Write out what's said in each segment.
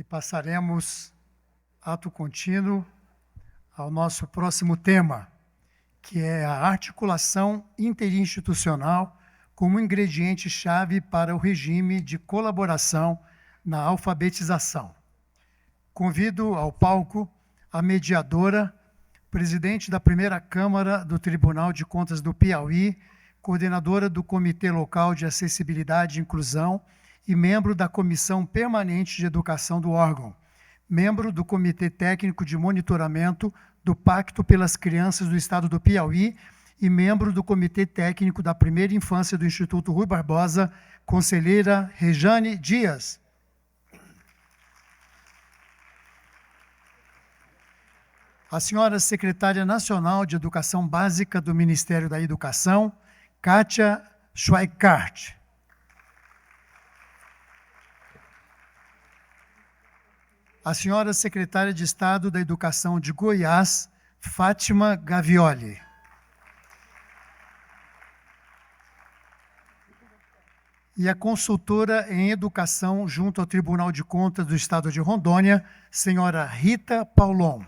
passaremos, ato contínuo, ao nosso próximo tema, que é a articulação interinstitucional como ingrediente-chave para o regime de colaboração na alfabetização. Convido ao palco a mediadora, presidente da primeira Câmara do Tribunal de Contas do Piauí, coordenadora do Comitê Local de Acessibilidade e Inclusão e membro da Comissão Permanente de Educação do órgão, membro do Comitê Técnico de Monitoramento do Pacto pelas Crianças do Estado do Piauí e membro do Comitê Técnico da Primeira Infância do Instituto Rui Barbosa, conselheira Rejane Dias. A senhora secretária nacional de Educação Básica do Ministério da Educação, Kátia Schweikart. A senhora secretária de Estado da Educação de Goiás, Fátima Gavioli. E a consultora em Educação junto ao Tribunal de Contas do Estado de Rondônia, senhora Rita Paulon.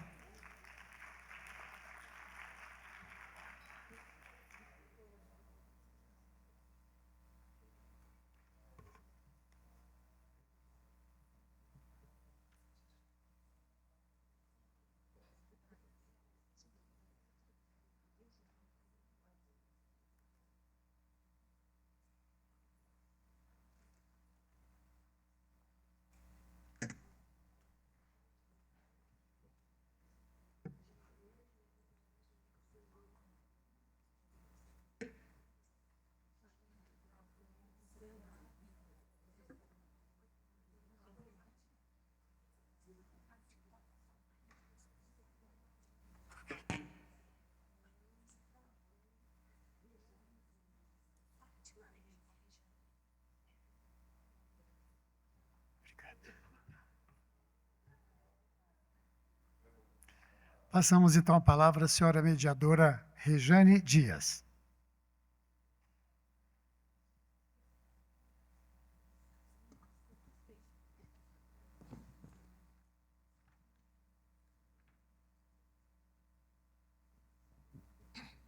Passamos, então, a palavra à senhora mediadora Rejane Dias.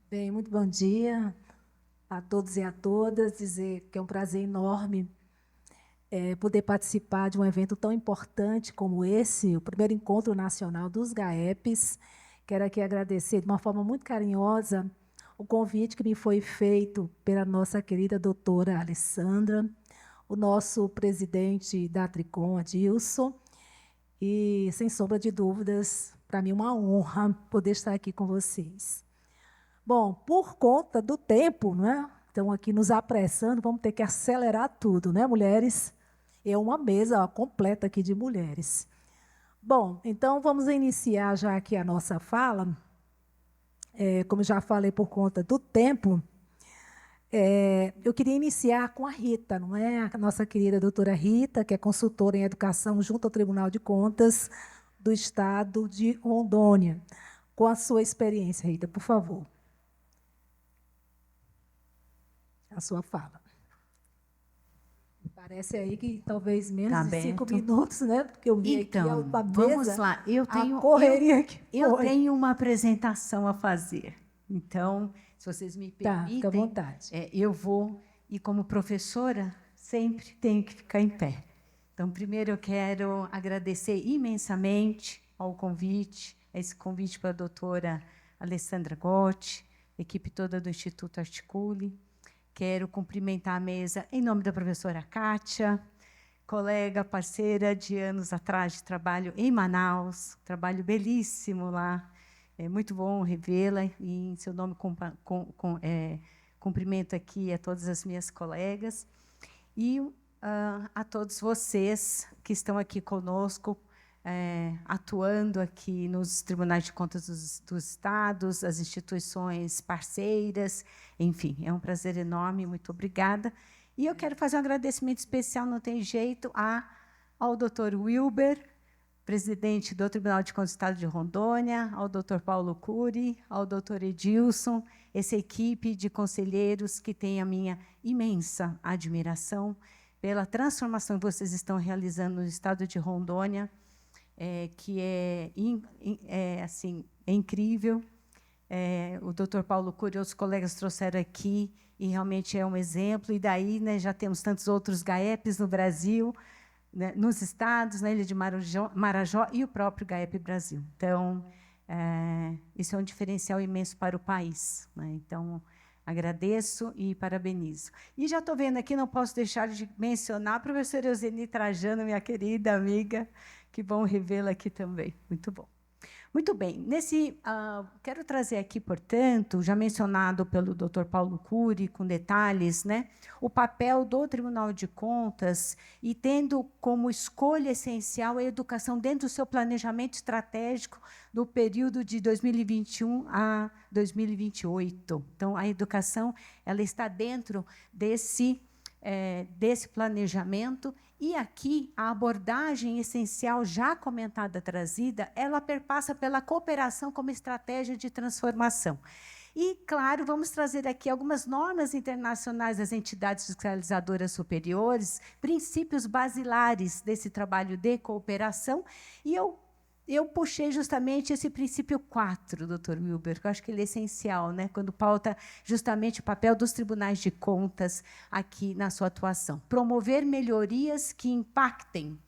Bem, muito bom dia a todos e a todas. Dizer que é um prazer enorme poder participar de um evento tão importante como esse, o primeiro Encontro Nacional dos GAEPs. Quero aqui agradecer de uma forma muito carinhosa o convite que me foi feito pela nossa querida doutora Alessandra, o nosso presidente da Tricom, Adilson, e, sem sombra de dúvidas, para mim é uma honra poder estar aqui com vocês. Bom, por conta do tempo, né? Estão aqui nos apressando, vamos ter que acelerar tudo, né, mulheres? É uma mesa completa aqui de mulheres. Bom, então vamos iniciar já aqui a nossa fala. Como já falei, por conta do tempo, eu queria iniciar com a Rita, não é? A nossa querida doutora Rita, que é consultora em educação junto ao Tribunal de Contas do Estado de Rondônia. Com a sua experiência, Rita, por favor. A sua fala. Parece aí que talvez menos de 5 minutos, né? Porque eu vi então, aqui a mesa, vamos lá. Eu tenho uma apresentação a fazer. Então, se vocês me permitem, fica à vontade. Eu vou, e como professora, sempre tenho que ficar em pé. Então, primeiro eu quero agradecer imensamente ao convite, esse convite para a doutora Alessandra Gotti, equipe toda do Instituto Articule. Quero cumprimentar a mesa em nome da professora Kátia, colega, parceira de anos atrás de trabalho em Manaus, trabalho belíssimo lá, é muito bom revê-la, e em seu nome cumprimento aqui a todas as minhas colegas, e a todos vocês que estão aqui conosco, atuando aqui nos tribunais de contas dos estados, as instituições parceiras, enfim, é um prazer enorme, muito obrigada. E eu quero fazer um agradecimento especial, não tem jeito, ao doutor Wilber, presidente do Tribunal de Contas do Estado de Rondônia, ao doutor Paulo Cury, ao doutor Edilson, essa equipe de conselheiros que tem a minha imensa admiração. pela transformação que vocês estão realizando no estado de Rondônia, que assim, é incrível. O Dr. Paulo Cury e outros colegas trouxeram aqui, e realmente é um exemplo. E daí, né, já temos tantos outros GAEPs no Brasil, né, nos estados, na Ilha de Marajó e o próprio GAEP Brasil. Então, isso é um diferencial imenso para o país, né? Então, agradeço e parabenizo. E já estou vendo aqui, não posso deixar de mencionar a professora Euseni Trajano, minha querida amiga, que bom revê-la aqui também. Muito bom. Muito bem. Quero trazer aqui, portanto, já mencionado pelo Dr. Paulo Cury, com detalhes, né, o papel do Tribunal de Contas e tendo como escolha essencial a educação dentro do seu planejamento estratégico do período de 2021 a 2028. Então, a educação ela está dentro desse planejamento. E aqui, a abordagem essencial, já comentada, trazida, ela perpassa pela cooperação como estratégia de transformação. E, claro, vamos trazer aqui algumas normas internacionais das entidades fiscalizadoras superiores, princípios basilares desse trabalho de cooperação, e eu puxei justamente esse princípio 4, doutor Wilber, que eu acho que ele é essencial, né, quando pauta justamente o papel dos tribunais de contas aqui na sua atuação. Promover melhorias que impactem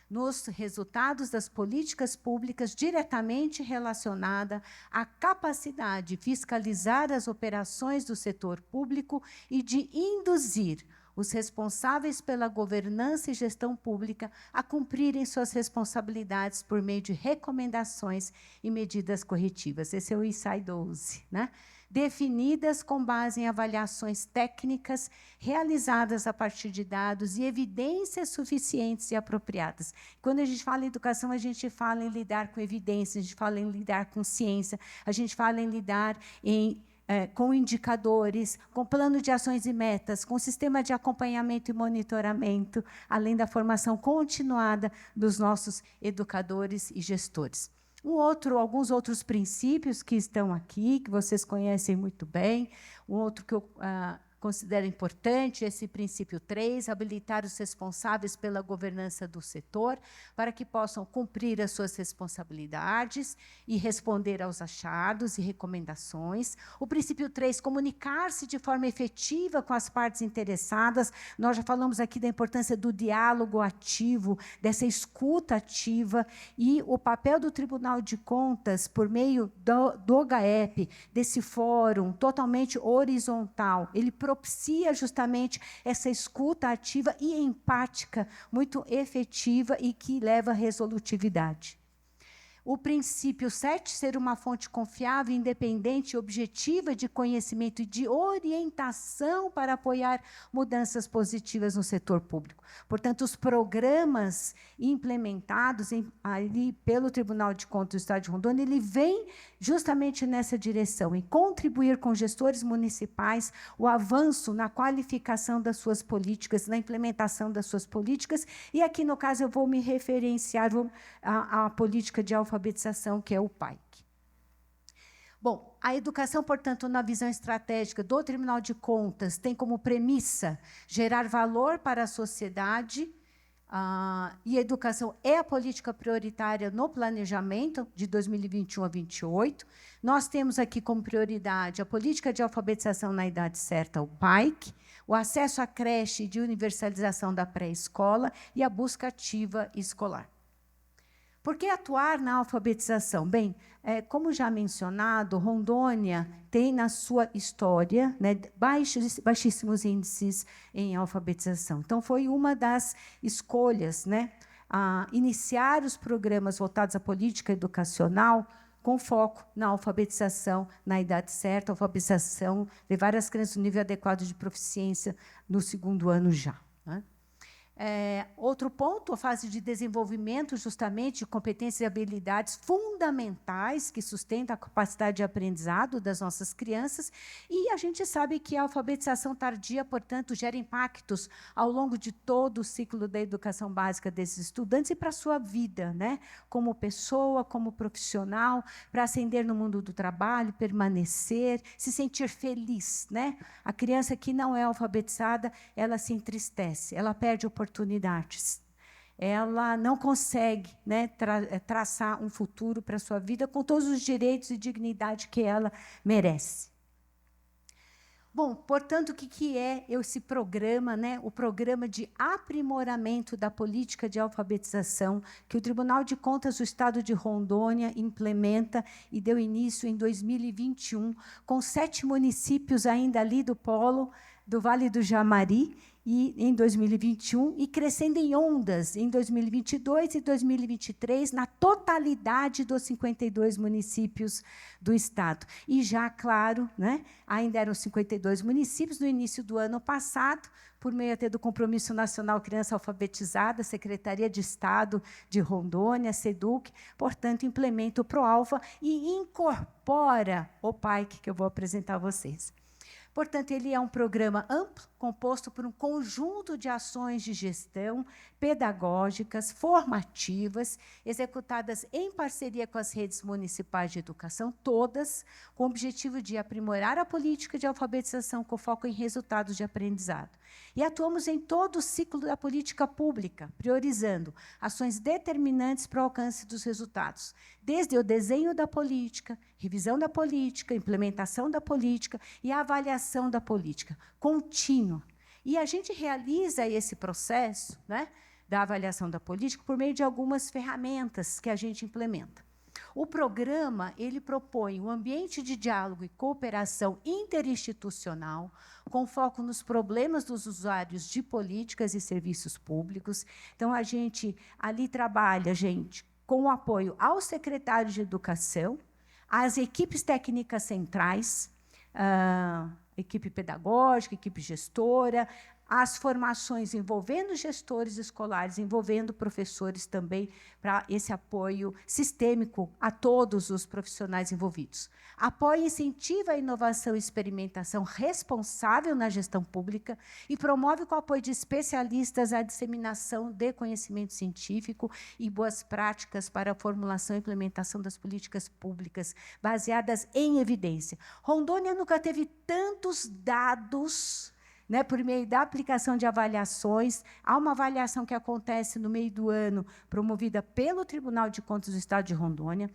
nos resultados das políticas públicas diretamente relacionada à capacidade de fiscalizar as operações do setor público e de induzir os responsáveis pela governança e gestão pública a cumprirem suas responsabilidades por meio de recomendações e medidas corretivas. Esse é o ISAI 12, né? Definidas com base em avaliações técnicas realizadas a partir de dados e evidências suficientes e apropriadas. Quando a gente fala em educação, a gente fala em lidar com evidências, a gente fala em lidar com ciência, a gente fala em lidar com indicadores, com plano de ações e metas, com sistema de acompanhamento e monitoramento, além da formação continuada dos nossos educadores e gestores. Alguns outros princípios que estão aqui, que vocês conhecem muito bem, um outro que eu considero importante, esse princípio 3, habilitar os responsáveis pela governança do setor para que possam cumprir as suas responsabilidades e responder aos achados e recomendações. O princípio 3, comunicar-se de forma efetiva com as partes interessadas. Nós já falamos aqui da importância do diálogo ativo, dessa escuta ativa, e o papel do Tribunal de Contas, por meio do GAEP, desse fórum totalmente horizontal, ele propicia justamente essa escuta ativa e empática muito efetiva e que leva à resolutividade. O princípio 7, ser uma fonte confiável, independente e objetiva de conhecimento e de orientação para apoiar mudanças positivas no setor público. Portanto, os programas implementados ali pelo Tribunal de Contas do Estado de Rondônia, ele vem justamente nessa direção, em contribuir com gestores municipais o avanço na qualificação das suas políticas, na implementação das suas políticas, e aqui, no caso, eu vou me referenciar à política de alfabetização, que é o PAIC. Bom, a educação, portanto, na visão estratégica do Tribunal de Contas, tem como premissa gerar valor para a sociedade, e a educação é a política prioritária no planejamento de 2021 a 2028. Nós temos aqui como prioridade a política de alfabetização na idade certa, o PAIC, o acesso à creche de universalização da pré-escola e a busca ativa escolar. Por que atuar na alfabetização? Bem, como já mencionado, Rondônia tem na sua história, né, baixíssimos índices em alfabetização. Então, foi uma das escolhas, né, a iniciar os programas voltados à política educacional com foco na alfabetização na idade certa, alfabetização, levar as crianças no nível adequado de proficiência no 2º ano já, né? Outro ponto, a fase de desenvolvimento, justamente, de competências e habilidades fundamentais que sustentam a capacidade de aprendizado das nossas crianças. E a gente sabe que a alfabetização tardia, portanto, gera impactos ao longo de todo o ciclo da educação básica desses estudantes e para a sua vida, né? Como pessoa, como profissional, para ascender no mundo do trabalho, permanecer, se sentir feliz, né? A criança que não é alfabetizada, ela se entristece, ela perde oportunidades. Ela não consegue, né, traçar um futuro para a sua vida com todos os direitos e dignidade que ela merece. Bom, portanto, o que é esse programa, né? O programa de aprimoramento da política de alfabetização que o Tribunal de Contas do Estado de Rondônia implementa e deu início em 2021, com 7 municípios ainda ali do polo do Vale do Jamari, e em 2021, e crescendo em ondas em 2022 e 2023, na totalidade dos 52 municípios do Estado. E já, claro, né, ainda eram 52 municípios no início do ano passado, por meio até do Compromisso Nacional Criança Alfabetizada, Secretaria de Estado de Rondônia, SEDUC, portanto, implementa o ProAlfa e incorpora o PAIC, que eu vou apresentar a vocês. Portanto, ele é um programa amplo, composto por um conjunto de ações de gestão pedagógicas, formativas, executadas em parceria com as redes municipais de educação, todas com o objetivo de aprimorar a política de alfabetização com foco em resultados de aprendizado. E atuamos em todo o ciclo da política pública, priorizando ações determinantes para o alcance dos resultados, desde o desenho da política, revisão da política, implementação da política e a avaliação da política, contínua. E a gente realiza esse processo, né, da avaliação da política por meio de algumas ferramentas que a gente implementa. O programa ele propõe um ambiente de diálogo e cooperação interinstitucional, com foco nos problemas dos usuários de políticas e serviços públicos. Então, a gente ali trabalha, com o apoio aos secretários de educação, às equipes técnicas centrais, equipe pedagógica, equipe gestora, as formações envolvendo gestores escolares, envolvendo professores também, para esse apoio sistêmico a todos os profissionais envolvidos. Apoia e incentiva a inovação e experimentação responsável na gestão pública e promove, com o apoio de especialistas, a disseminação de conhecimento científico e boas práticas para a formulação e implementação das políticas públicas baseadas em evidência. Rondônia nunca teve tantos dados, né, por meio da aplicação de avaliações. Há uma avaliação que acontece no meio do ano, promovida pelo Tribunal de Contas do Estado de Rondônia.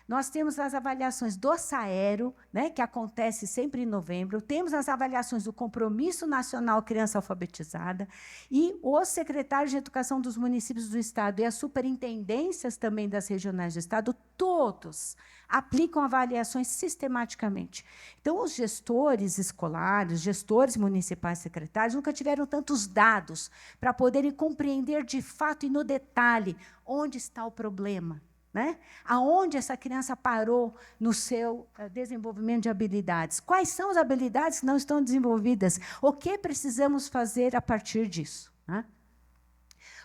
Nós temos as avaliações do SAERO, né, que acontece sempre em novembro. Temos as avaliações do Compromisso Nacional Criança Alfabetizada. E os secretários de educação dos municípios do Estado e as superintendências também das regionais do Estado, todos aplicam avaliações sistematicamente. Então, os gestores escolares, gestores municipais, secretários, nunca tiveram tantos dados para poderem compreender de fato e no detalhe onde está o problema, né? Aonde essa criança parou no seu desenvolvimento de habilidades. Quais são as habilidades que não estão desenvolvidas? O que precisamos fazer a partir disso, né?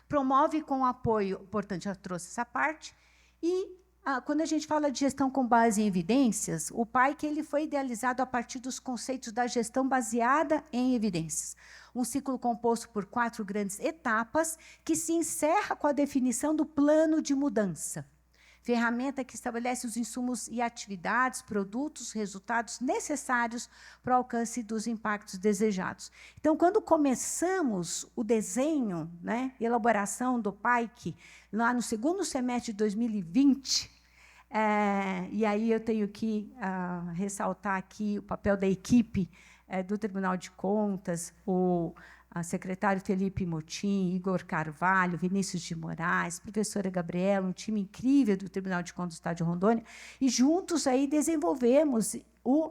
Promove com apoio, portanto, já trouxe essa parte, e quando a gente fala de gestão com base em evidências, o PAIC ele foi idealizado a partir dos conceitos da gestão baseada em evidências. Um ciclo composto por 4 grandes etapas, que se encerra com a definição do plano de mudança. Ferramenta que estabelece os insumos e atividades, produtos, resultados necessários para o alcance dos impactos desejados. Então, quando começamos o desenho, né, elaboração do PAIC, lá no segundo semestre de 2020, e aí eu tenho que ressaltar aqui o papel da equipe do Tribunal de Contas, a secretário Felipe Motim, Igor Carvalho, Vinícius de Moraes, professora Gabriela, um time incrível do Tribunal de Contas do Estado de Rondônia, e juntos aí desenvolvemos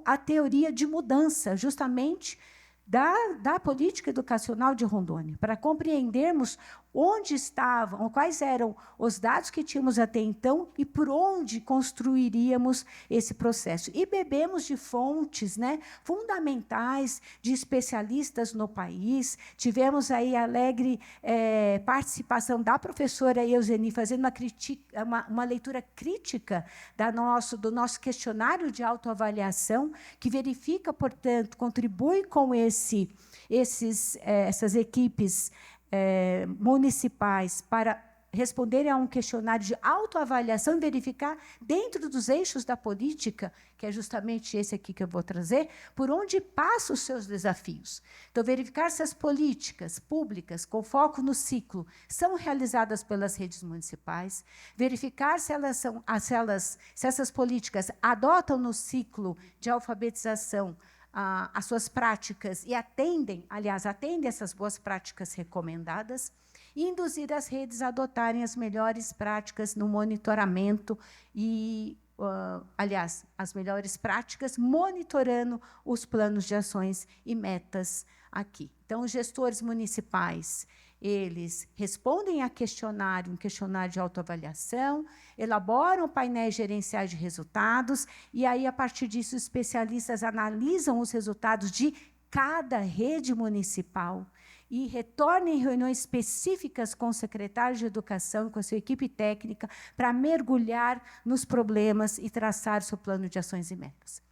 a teoria de mudança, justamente da política educacional de Rondônia, para compreendermos onde estavam, quais eram os dados que tínhamos até então e por onde construiríamos esse processo. E bebemos de fontes, né, fundamentais, de especialistas no país. Tivemos aí a alegre participação da professora Euseni, fazendo uma leitura crítica do nosso questionário de autoavaliação, que verifica, portanto, contribui com essas equipes municipais para responderem a um questionário de autoavaliação e verificar, dentro dos eixos da política, que é justamente esse aqui que eu vou trazer, por onde passam os seus desafios. Então, verificar se as políticas públicas, com foco no ciclo, são realizadas pelas redes municipais, verificar se essas políticas adotam no ciclo de alfabetização as suas práticas e atendem essas boas práticas recomendadas, e induzir as redes a adotarem as melhores práticas no monitoramento as melhores práticas monitorando os planos de ações e metas aqui. Então, os gestores municipais, eles respondem a um questionário de autoavaliação, elaboram painéis gerenciais de resultados, e aí, a partir disso, os especialistas analisam os resultados de cada rede municipal e retornam em reuniões específicas com o secretário de Educação e com a sua equipe técnica para mergulhar nos problemas e traçar o seu plano de ações e metas.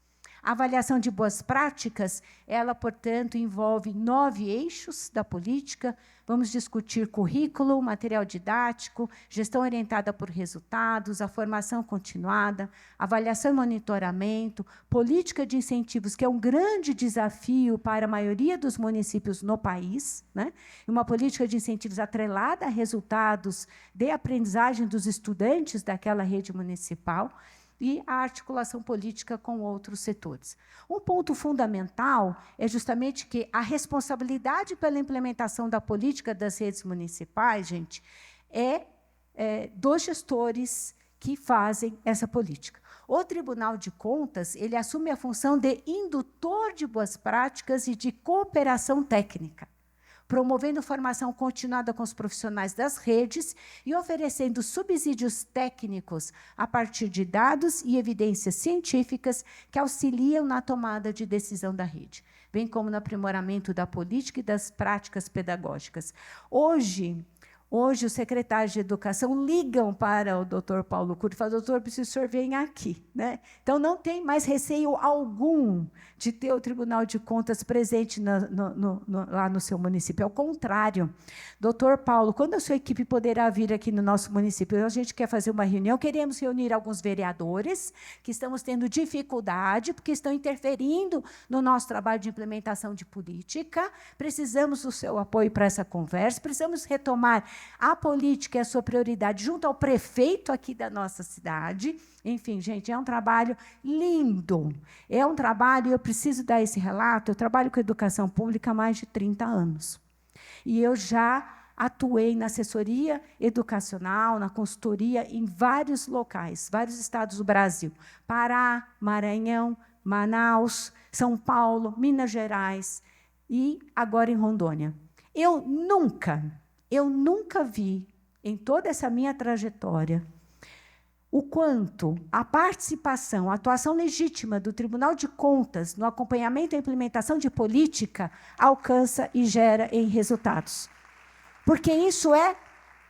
A avaliação de boas práticas, ela, portanto, envolve 9 eixos da política. Vamos discutir currículo, material didático, gestão orientada por resultados, a formação continuada, avaliação e monitoramento, política de incentivos, que é um grande desafio para a maioria dos municípios no país, né? Uma política de incentivos atrelada a resultados de aprendizagem dos estudantes daquela rede municipal, e a articulação política com outros setores. Um ponto fundamental é justamente que a responsabilidade pela implementação da política das redes municipais, gente, é dos gestores que fazem essa política. O Tribunal de Contas, ele assume a função de indutor de boas práticas e de cooperação técnica, promovendo formação continuada com os profissionais das redes e oferecendo subsídios técnicos a partir de dados e evidências científicas que auxiliam na tomada de decisão da rede, bem como no aprimoramento da política e das práticas pedagógicas. Hoje, os secretários de Educação ligam para o doutor Paulo Cury e falam: doutor, preciso que o senhor venha aqui, né? Então, não tem mais receio algum de ter o Tribunal de Contas presente lá no seu município. Ao contrário, doutor Paulo, quando a sua equipe poderá vir aqui no nosso município? A gente quer fazer uma reunião, queremos reunir alguns vereadores que estamos tendo dificuldade, porque estão interferindo no nosso trabalho de implementação de política. Precisamos do seu apoio para essa conversa, precisamos retomar a política é a sua prioridade junto ao prefeito aqui da nossa cidade. Enfim, gente, é um trabalho lindo. É um trabalho, eu preciso dar esse relato, eu trabalho com educação pública há mais de 30 anos. E eu já atuei na assessoria educacional, na consultoria, em vários locais, vários estados do Brasil. Pará, Maranhão, Manaus, São Paulo, Minas Gerais e agora em Rondônia. Eu nunca vi, em toda essa minha trajetória, o quanto a participação, a atuação legítima do Tribunal de Contas no acompanhamento e implementação de política alcança e gera em resultados. Porque isso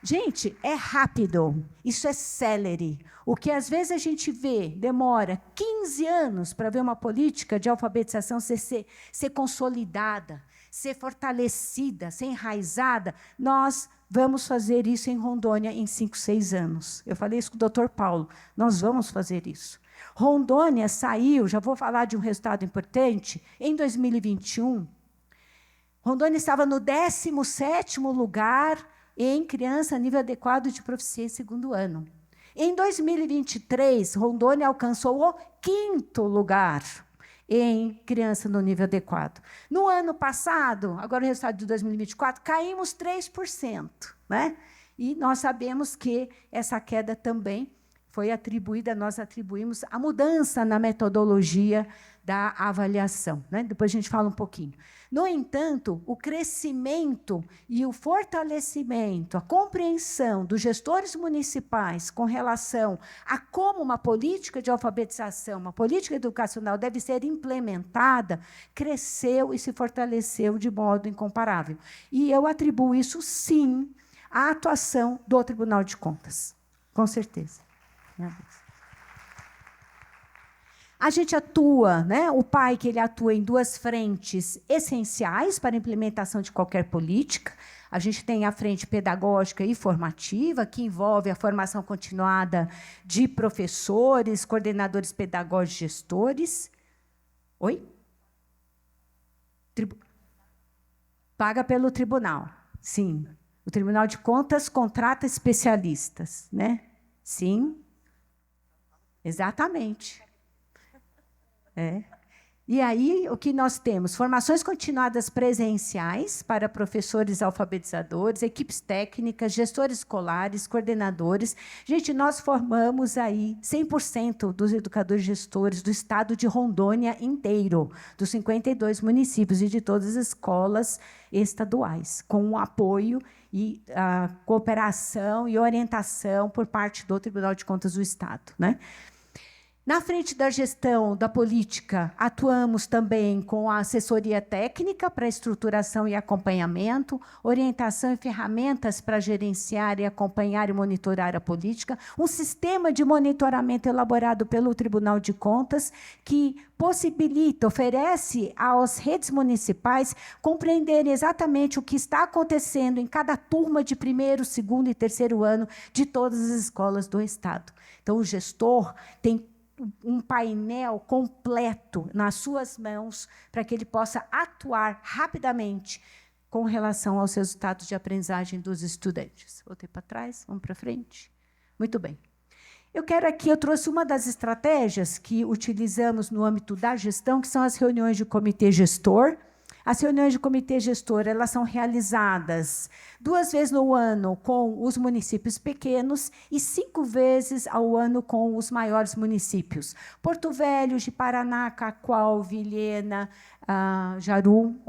gente, é rápido, isso é célere. O que às vezes a gente vê, demora 15 anos para ver uma política de alfabetização ser consolidada, ser fortalecida, ser enraizada, nós vamos fazer isso em Rondônia em 5, 6 anos. Eu falei isso com o doutor Paulo, nós vamos fazer isso. Rondônia saiu, já vou falar de um resultado importante, em 2021, Rondônia estava no 17º lugar em criança a nível adequado de proficiência segundo ano. Em 2023, Rondônia alcançou o 5º lugar em criança no nível adequado. No ano passado, agora o resultado de 2024, caímos 3%. Né? E nós sabemos que essa queda também foi atribuída, nós atribuímos a mudança na metodologia da avaliação, né? Depois a gente fala um pouquinho. No entanto, o crescimento e o fortalecimento, a compreensão dos gestores municipais com relação a como uma política de alfabetização, uma política educacional deve ser implementada, cresceu e se fortaleceu de modo incomparável. E eu atribuo isso, sim, à atuação do Tribunal de Contas, com certeza. A gente atua, né? O PAIC ele atua em duas frentes essenciais para a implementação de qualquer política. A gente tem a frente pedagógica e formativa, que envolve a formação continuada de professores, coordenadores pedagógicos e gestores. Oi? Paga pelo tribunal, sim. O Tribunal de Contas contrata especialistas, né? Sim. Exatamente. E aí, o que nós temos? Formações continuadas presenciais para professores alfabetizadores, equipes técnicas, gestores escolares, coordenadores. Gente, nós formamos aí 100% dos educadores gestores do estado de Rondônia inteiro, dos 52 municípios e de todas as escolas estaduais, com o apoio e a cooperação e orientação por parte do Tribunal de Contas do Estado, né? Na frente da gestão da política, atuamos também com a assessoria técnica para estruturação e acompanhamento, orientação e ferramentas para gerenciar e acompanhar e monitorar a política, um sistema de monitoramento elaborado pelo Tribunal de Contas que possibilita, oferece às redes municipais compreenderem exatamente o que está acontecendo em cada turma de primeiro, segundo e terceiro ano de todas as escolas do Estado. Então, o gestor tem um painel completo nas suas mãos para que ele possa atuar rapidamente com relação aos resultados de aprendizagem dos estudantes. Voltei para trás, vamos para frente. Muito bem. Eu trouxe uma das estratégias que utilizamos no âmbito da gestão, que são as reuniões de comitê gestor. As reuniões de comitê gestor elas são realizadas 2 vezes no ano com os municípios pequenos e 5 vezes ao ano com os maiores municípios. Porto Velho, Ji-Paraná, Cacoal, Vilhena, Jaru,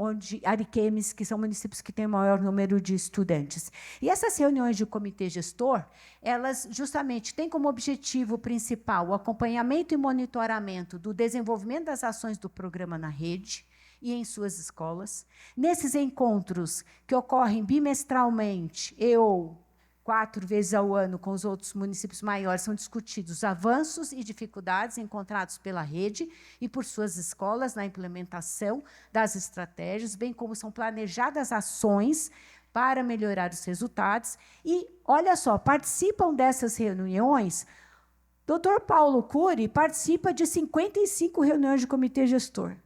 Ariquemes, que são municípios que têm maior número de estudantes. E essas reuniões de comitê gestor, elas justamente têm como objetivo principal o acompanhamento e monitoramento do desenvolvimento das ações do programa na rede, e em suas escolas. Nesses encontros, que ocorrem bimestralmente ou 4 vezes ao ano com os outros municípios maiores, são discutidos avanços e dificuldades encontrados pela rede e por suas escolas na implementação das estratégias, bem como são planejadas ações para melhorar os resultados. E, olha só, participam dessas reuniões, Dr. Paulo Cury participa de 55 reuniões de comitê gestor.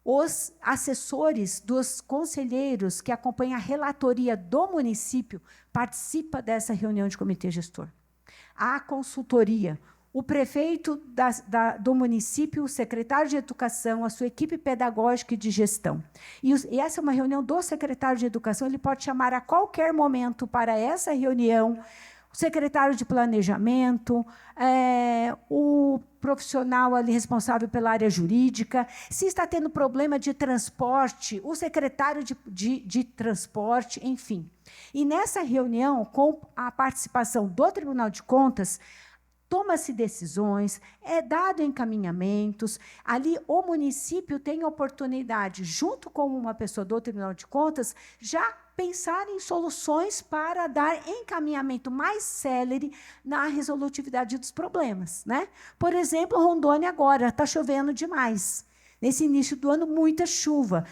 Os assessores dos conselheiros que acompanham a relatoria do município participam dessa reunião de comitê gestor. A consultoria, o prefeito do município, o secretário de educação, a sua equipe pedagógica e de gestão. E essa é uma reunião do secretário de educação, ele pode chamar a qualquer momento para essa reunião o secretário de planejamento, o profissional ali responsável pela área jurídica, se está tendo problema de transporte, o secretário de transporte, enfim. E nessa reunião, com a participação do Tribunal de Contas, toma-se decisões, é dado encaminhamentos, ali o município tem a oportunidade, junto com uma pessoa do Tribunal de Contas, já pensar em soluções para dar encaminhamento mais célere na resolutividade dos problemas, né? Por exemplo, Rondônia agora está chovendo demais. Nesse início do ano, muita chuva.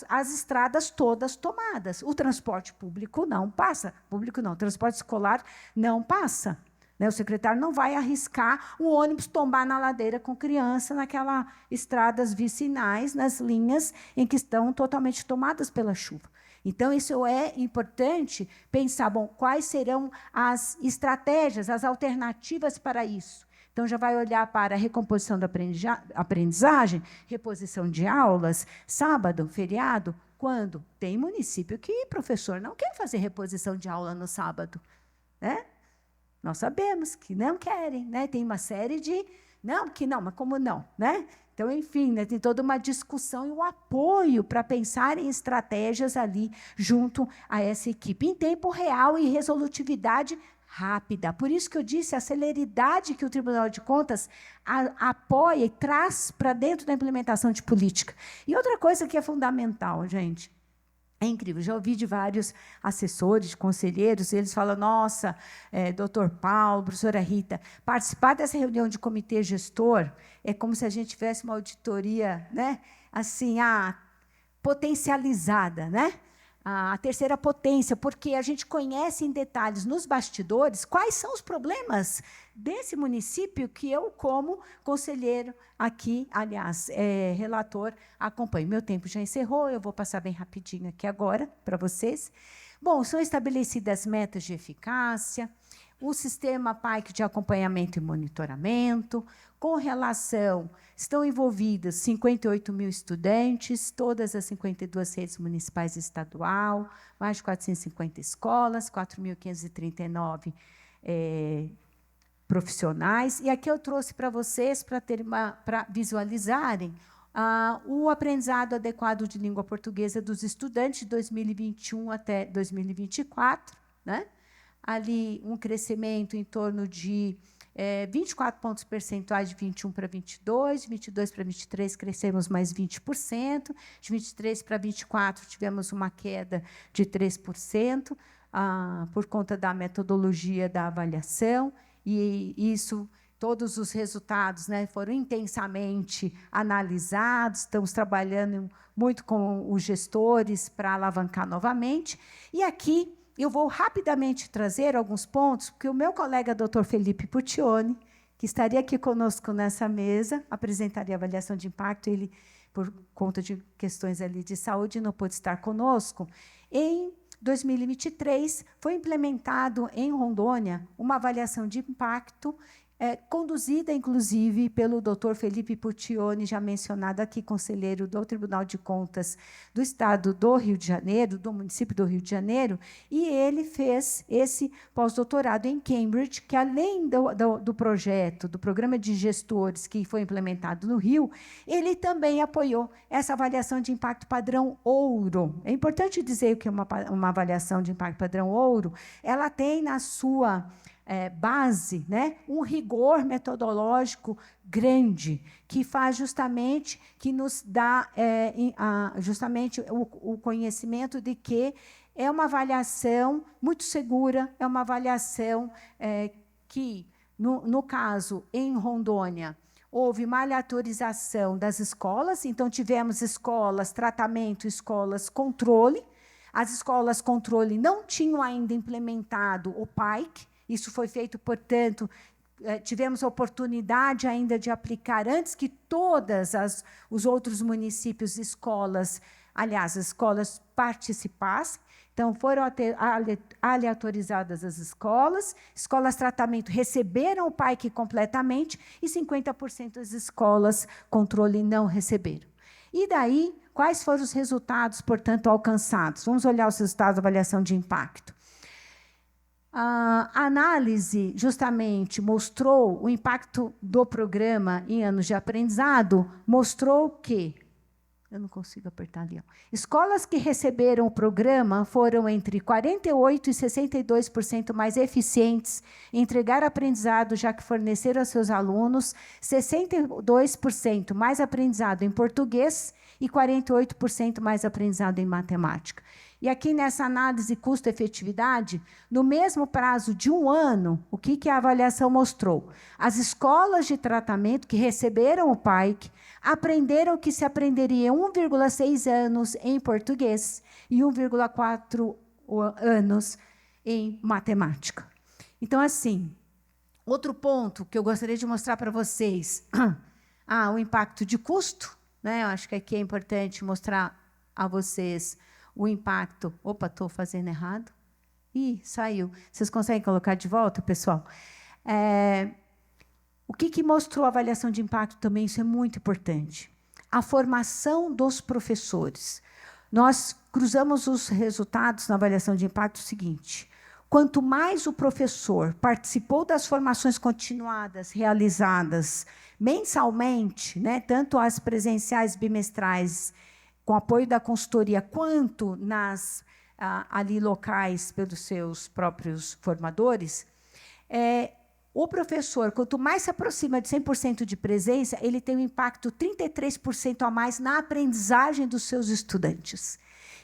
As estradas todas tomadas. O transporte público não passa. Público não, o transporte escolar não passa. O secretário não vai arriscar um ônibus tombar na ladeira com criança naquelas estradas vicinais, nas linhas em que estão totalmente tomadas pela chuva. Então, isso é importante pensar, bom, quais serão as estratégias, as alternativas para isso. Então, já vai olhar para a recomposição da aprendizagem, reposição de aulas, sábado, feriado, quando tem município que professor não quer fazer reposição de aula no sábado, né? Nós sabemos que não querem, né? Tem uma série de não, que não, mas como não, né? Então, enfim, né, tem toda uma discussão e um apoio para pensar em estratégias ali junto a essa equipe, em tempo real e resolutividade rápida. Por isso que eu disse a celeridade que o Tribunal de Contas apoia e traz para dentro da implementação de política. E outra coisa que é fundamental, gente, é incrível, já ouvi de vários assessores, de conselheiros, eles falam, nossa, doutor Paulo, professora Rita, participar dessa reunião de comitê gestor é como se a gente tivesse uma auditoria, né, assim, potencializada, né? A terceira potência, porque a gente conhece em detalhes, nos bastidores, quais são os problemas desse município que eu, como conselheiro aqui, aliás, relator, acompanho. Meu tempo já encerrou, eu vou passar bem rapidinho aqui agora para vocês. Bom, são estabelecidas metas de eficácia, o sistema PAIC de acompanhamento e monitoramento, com relação, estão envolvidos 58 mil estudantes, todas as 52 redes municipais e estadual, mais de 450 escolas, 4.539 profissionais. E aqui eu trouxe para vocês, para visualizarem, o aprendizado adequado de língua portuguesa dos estudantes de 2021 até 2024, né? Ali um crescimento em torno de 24 pontos percentuais de 21 para 22, 22 para 23 crescemos mais 20%, de 23 para 24 tivemos uma queda de 3%, por conta da metodologia da avaliação, e isso, todos os resultados, né, foram intensamente analisados, estamos trabalhando muito com os gestores para alavancar novamente, e aqui eu vou rapidamente trazer alguns pontos, porque o meu colega, Dr. Felipe Puccioni, que estaria aqui conosco nessa mesa, apresentaria a avaliação de impacto, ele, por conta de questões ali de saúde, não pôde estar conosco. Em 2023, foi implementado em Rondônia uma avaliação de impacto, conduzida, inclusive, pelo Dr. Felipe Puccioni, já mencionado aqui, conselheiro do Tribunal de Contas do Estado do Rio de Janeiro, do município do Rio de Janeiro, e ele fez esse pós-doutorado em Cambridge, que, além do projeto, do programa de gestores que foi implementado no Rio, ele também apoiou essa avaliação de impacto padrão ouro. É importante dizer que uma avaliação de impacto padrão ouro, ela tem na sua base, né, um rigor metodológico grande, que faz justamente, que nos dá justamente o conhecimento de que é uma avaliação muito segura, é uma avaliação que, no caso, em Rondônia, houve uma aleatorização das escolas, então tivemos escolas tratamento, escolas controle. As escolas controle não tinham ainda implementado o PAIC. Isso foi feito, portanto, tivemos a oportunidade ainda de aplicar antes que todas os outros municípios, escolas, aliás, as escolas participassem. Então, foram aleatorizadas as escolas tratamento receberam o PAIC completamente e 50% das escolas controle não receberam. E daí, quais foram os resultados, portanto, alcançados? Vamos olhar os resultados da avaliação de impacto. A análise, justamente, mostrou o impacto do programa em anos de aprendizado, mostrou que, eu não consigo apertar ali, escolas que receberam o programa foram entre 48% e 62% mais eficientes em entregar aprendizado, já que forneceram aos seus alunos 62% mais aprendizado em português e 48% mais aprendizado em matemática. E aqui, nessa análise custo-efetividade, no mesmo prazo de 1 ano, o que a avaliação mostrou? As escolas de tratamento que receberam o PAIC aprenderam que se aprenderia 1,6 anos em português e 1,4 anos em matemática. Então, assim, outro ponto que eu gostaria de mostrar para vocês, o impacto de custo, né? Eu acho que aqui é importante mostrar a vocês o impacto. Opa, estou fazendo errado. Ih, saiu. Vocês conseguem colocar de volta, pessoal? O que mostrou a avaliação de impacto também, isso é muito importante. A formação dos professores. Nós cruzamos os resultados na avaliação de impacto seguinte. quanto mais o professor participou das formações continuadas realizadas mensalmente, né, tanto as presenciais bimestrais, com apoio da consultoria, quanto nas ali locais pelos seus próprios formadores, o professor, quanto mais se aproxima de 100% de presença, ele tem um impacto 33% a mais na aprendizagem dos seus estudantes.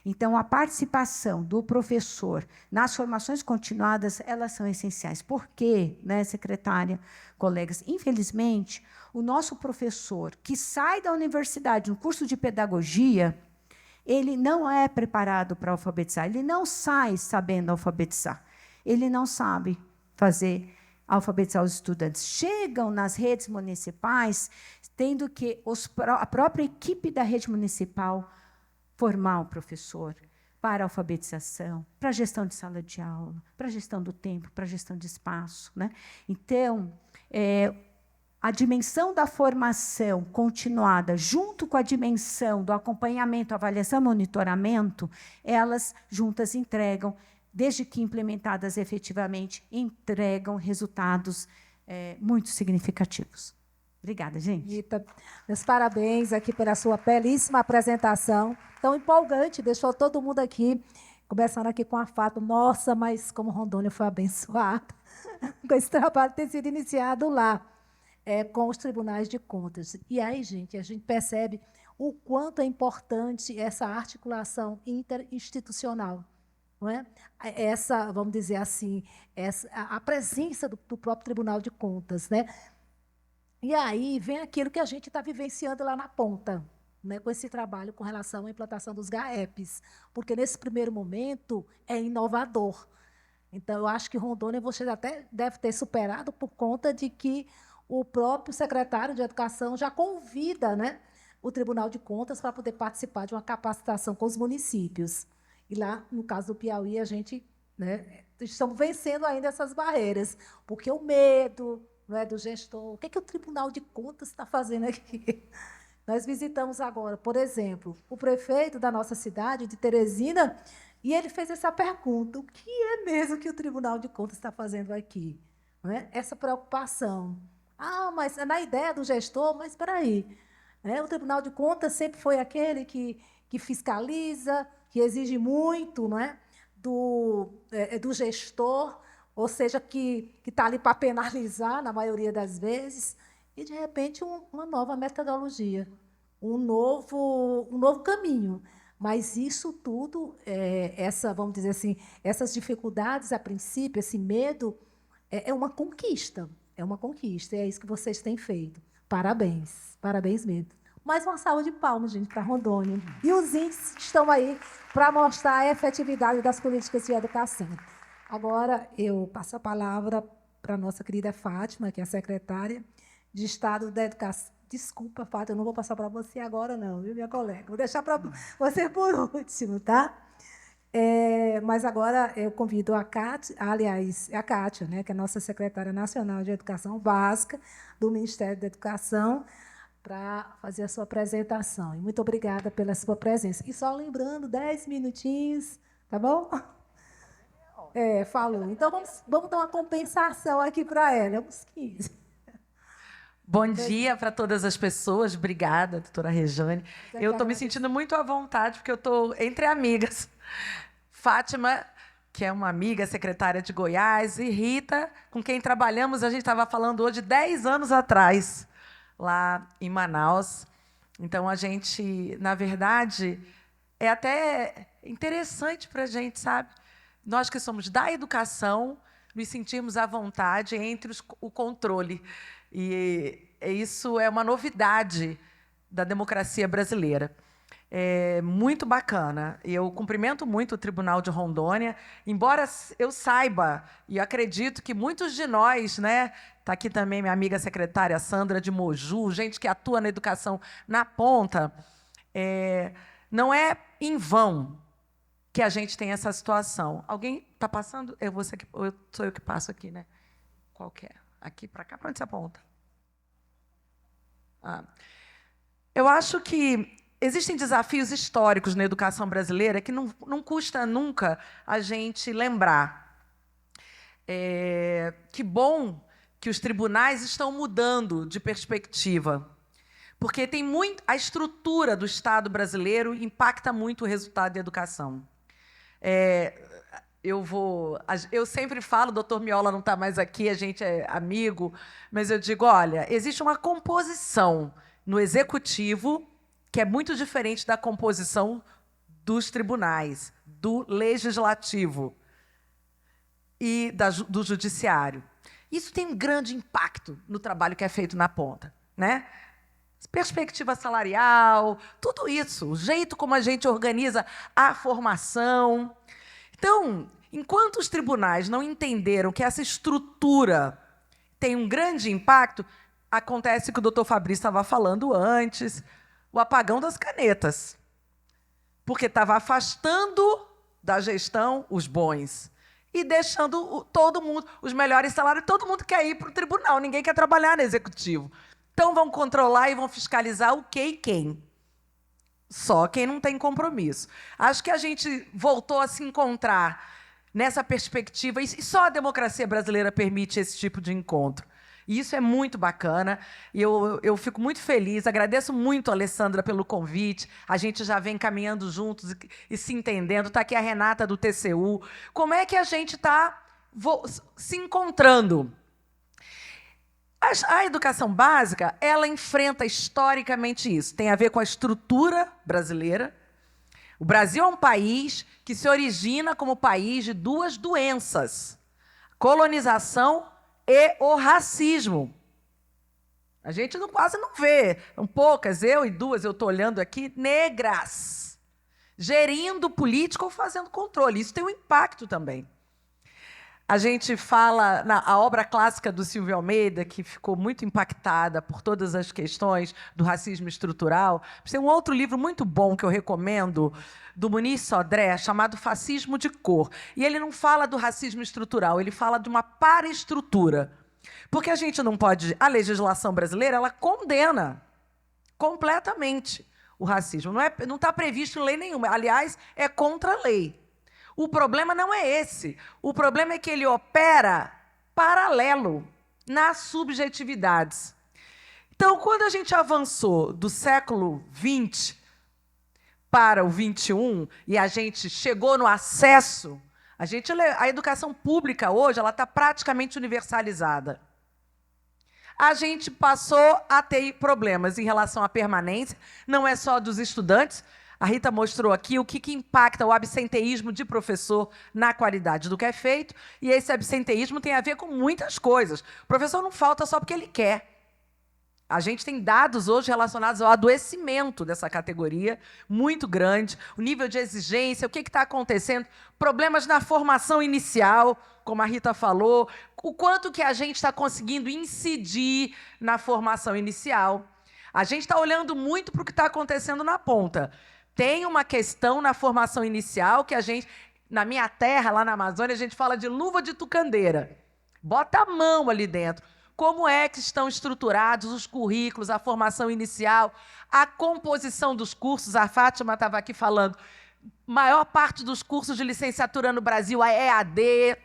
Então, a participação do professor nas formações continuadas, elas são essenciais. Por quê, né, secretária, colegas? Infelizmente, o nosso professor que sai da universidade no curso de pedagogia, ele não é preparado para alfabetizar, ele não sai sabendo alfabetizar, ele não sabe alfabetizar os estudantes. Chegam nas redes municipais tendo que a própria equipe da rede municipal formar o professor para a alfabetização, para a gestão de sala de aula, para a gestão do tempo, para a gestão de espaço, né? Então, a dimensão da formação continuada, junto com a dimensão do acompanhamento, avaliação e monitoramento, elas juntas entregam, desde que implementadas efetivamente, entregam resultados muito significativos. Obrigada, gente. Rita, meus parabéns aqui pela sua belíssima apresentação, tão empolgante, deixou todo mundo aqui, começando aqui com a fato. Nossa, mas como Rondônia foi abençoada com esse trabalho ter sido iniciado lá, com os tribunais de contas. E aí, gente, a gente percebe o quanto é importante essa articulação interinstitucional. Não é? Essa, vamos dizer assim, a presença do próprio Tribunal de Contas, né? E aí vem aquilo que a gente está vivenciando lá na ponta, né, com esse trabalho com relação à implantação dos GAEPs, porque, nesse primeiro momento, é inovador. Então, eu acho que Rondônia você até deve ter superado por conta de que o próprio secretário de Educação já convida, né, o Tribunal de Contas para poder participar de uma capacitação com os municípios. E lá, no caso do Piauí, a gente, né, estamos vencendo ainda essas barreiras, porque o medo, não é, do gestor, o que o Tribunal de Contas está fazendo aqui? Nós visitamos agora, por exemplo, o prefeito da nossa cidade, de Teresina, e ele fez essa pergunta: o que é mesmo que o Tribunal de Contas está fazendo aqui? Não é? Essa preocupação. Mas é na ideia do gestor, mas espera aí. O Tribunal de Contas sempre foi aquele que fiscaliza, que exige muito, não é, do gestor, ou seja, que está ali para penalizar, na maioria das vezes, e, de repente, uma nova metodologia, um novo caminho. Mas isso tudo, vamos dizer assim, essas dificuldades, a princípio, esse medo, é uma conquista. É uma conquista, e é isso que vocês têm feito. Parabéns, parabéns mesmo. Mais uma salva de palmas, gente, para Rondônia. E os índices estão aí para mostrar a efetividade das políticas de educação. Agora, eu passo a palavra para a nossa querida Fátima, que é a secretária de Estado da Educação. Desculpa, Fátima, eu não vou passar para você agora, não, viu, minha colega? Vou deixar para você por último, tá? Mas agora eu convido a Kátia, aliás, a Kátia, né, que é a nossa secretária nacional de Educação Básica do Ministério da Educação, para fazer a sua apresentação. E muito obrigada pela sua presença. E só lembrando, 10 minutinhos, tá bom? Falou. Então, vamos dar uma compensação aqui para ela, uns 15. Bom dia para todas as pessoas. Obrigada, doutora Rejane. Eu estou me sentindo muito à vontade, porque eu estou entre amigas. Fátima, que é uma amiga, secretária de Goiás, e Rita, com quem trabalhamos, a gente estava falando hoje, 10 anos atrás, lá em Manaus. Então, a gente, na verdade, é até interessante para a gente, sabe? Nós que somos da educação, nos sentirmos à vontade entre o controle. E isso é uma novidade da democracia brasileira. É muito bacana. Eu cumprimento muito o Tribunal de Rondônia, embora eu saiba e acredito que muitos de nós, né, está aqui também minha amiga secretária Sandra de Moju, gente que atua na educação na ponta, não é em vão que a gente tem essa situação. Alguém está passando? Sou eu que passo aqui, né? Qual que é? Aqui para cá? Para onde você aponta? Eu acho que existem desafios históricos na educação brasileira que não custa nunca a gente lembrar. Que bom que os tribunais estão mudando de perspectiva, porque a estrutura do Estado brasileiro impacta muito o resultado da educação. Eu sempre falo, o doutor Miola não está mais aqui, a gente é amigo, mas eu digo, olha, existe uma composição no executivo que é muito diferente da composição dos tribunais, do legislativo e do judiciário. Isso tem um grande impacto no trabalho que é feito na ponta, né? Perspectiva salarial, tudo isso, o jeito como a gente organiza a formação. Então, enquanto os tribunais não entenderam que essa estrutura tem um grande impacto, acontece o que o doutor Fabrício estava falando antes, o apagão das canetas, porque estava afastando da gestão os bons e deixando todo mundo, os melhores salários, todo mundo quer ir para o tribunal, ninguém quer trabalhar no executivo. Então, vão controlar e vão fiscalizar o que e quem. Só quem não tem compromisso. Acho que a gente voltou a se encontrar nessa perspectiva, e só a democracia brasileira permite esse tipo de encontro. E isso é muito bacana, e eu fico muito feliz, agradeço muito a Alessandra pelo convite, a gente já vem caminhando juntos e se entendendo, está aqui a Renata do TCU. Como é que a gente está se encontrando? A educação básica, ela enfrenta historicamente isso. Tem a ver com a estrutura brasileira. O Brasil é um país que se origina como país de duas doenças: colonização e o racismo. A gente quase não vê. São poucas, eu estou olhando aqui, negras, gerindo política ou fazendo controle. Isso tem um impacto também. A gente fala a obra clássica do Silvio Almeida, que ficou muito impactada por todas as questões do racismo estrutural. Tem um outro livro muito bom que eu recomendo, do Muniz Sodré, chamado Fascismo de Cor. E ele não fala do racismo estrutural, ele fala de uma paraestrutura. Porque a gente não pode... A legislação brasileira, ela condena completamente o racismo. Não está previsto em lei nenhuma. Aliás, é contra a lei. O problema não é esse. O problema é que ele opera paralelo nas subjetividades. Então, quando a gente avançou do século XX para o XXI e a gente chegou no acesso, a educação pública hoje ela está praticamente universalizada. A gente passou a ter problemas em relação à permanência, não é só dos estudantes. A Rita mostrou aqui o que impacta o absenteísmo de professor na qualidade do que é feito, e esse absenteísmo tem a ver com muitas coisas. O professor não falta só porque ele quer. A gente tem dados hoje relacionados ao adoecimento dessa categoria, muito grande, o nível de exigência, o que está acontecendo, problemas na formação inicial, como a Rita falou, o quanto que a gente está conseguindo incidir na formação inicial. A gente está olhando muito para o que está acontecendo na ponta. Tem uma questão na formação inicial que a gente, na minha terra, lá na Amazônia, a gente fala de luva de tucandeira. Bota a mão ali dentro. Como é que estão estruturados os currículos, a formação inicial, a composição dos cursos? A Fátima estava aqui falando. Maior parte dos cursos de licenciatura no Brasil é EAD.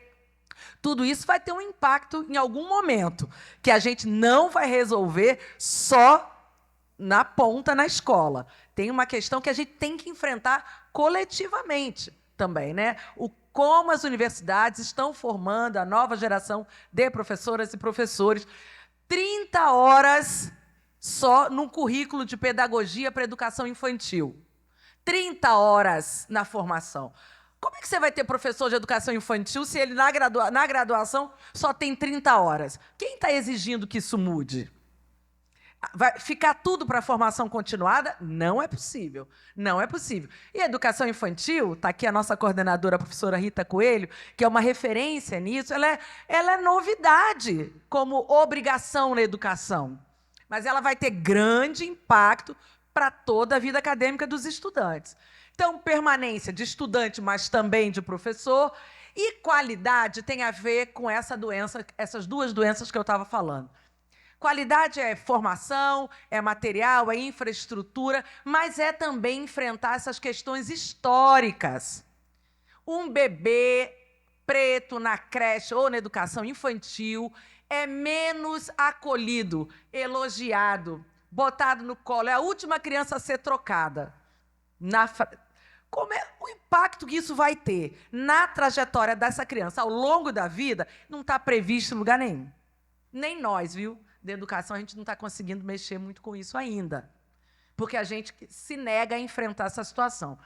Tudo isso vai ter um impacto em algum momento, que a gente não vai resolver só na ponta, na escola. Tem uma questão que a gente tem que enfrentar coletivamente também, né? Como as universidades estão formando a nova geração de professoras e professores. 30 horas só num currículo de pedagogia para educação infantil. 30 horas na formação. Como é que você vai ter professor de educação infantil se ele, na graduação, só tem 30 horas? Quem está exigindo que isso mude? Vai ficar tudo para a formação continuada? Não é possível. Não é possível. E a educação infantil, está aqui a nossa coordenadora, a professora Rita Coelho, que é uma referência nisso, ela é novidade como obrigação na educação. Mas ela vai ter grande impacto para toda a vida acadêmica dos estudantes. Então, permanência de estudante, mas também de professor, e qualidade tem a ver com essas duas doenças que eu estava falando. Qualidade é formação, é material, é infraestrutura, mas é também enfrentar essas questões históricas. Um bebê preto na creche ou na educação infantil é menos acolhido, elogiado, botado no colo. É a última criança a ser trocada. Como é o impacto que isso vai ter na trajetória dessa criança ao longo da vida, não está previsto em lugar nenhum. Nem nós, viu? Da educação, a gente não está conseguindo mexer muito com isso ainda, porque a gente se nega a enfrentar essa situação.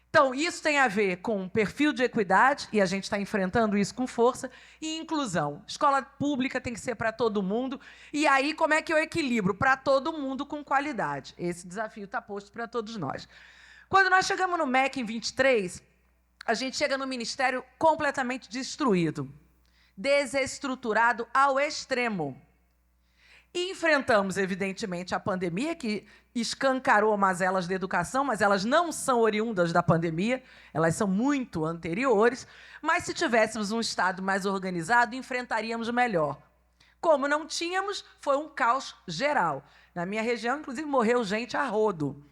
Então, isso tem a ver com perfil de equidade, e a gente está enfrentando isso com força, e inclusão. Escola pública tem que ser para todo mundo, e aí como é que eu equilibro para todo mundo com qualidade? Esse desafio está posto para todos nós. Quando nós chegamos no MEC em 23, a gente chega no ministério completamente destruído, desestruturado ao extremo. E enfrentamos, evidentemente, a pandemia, que escancarou mazelas da educação, mas elas não são oriundas da pandemia, elas são muito anteriores. Mas, se tivéssemos um Estado mais organizado, enfrentaríamos melhor. Como não tínhamos, foi um caos geral. Na minha região, inclusive, morreu gente a rodo.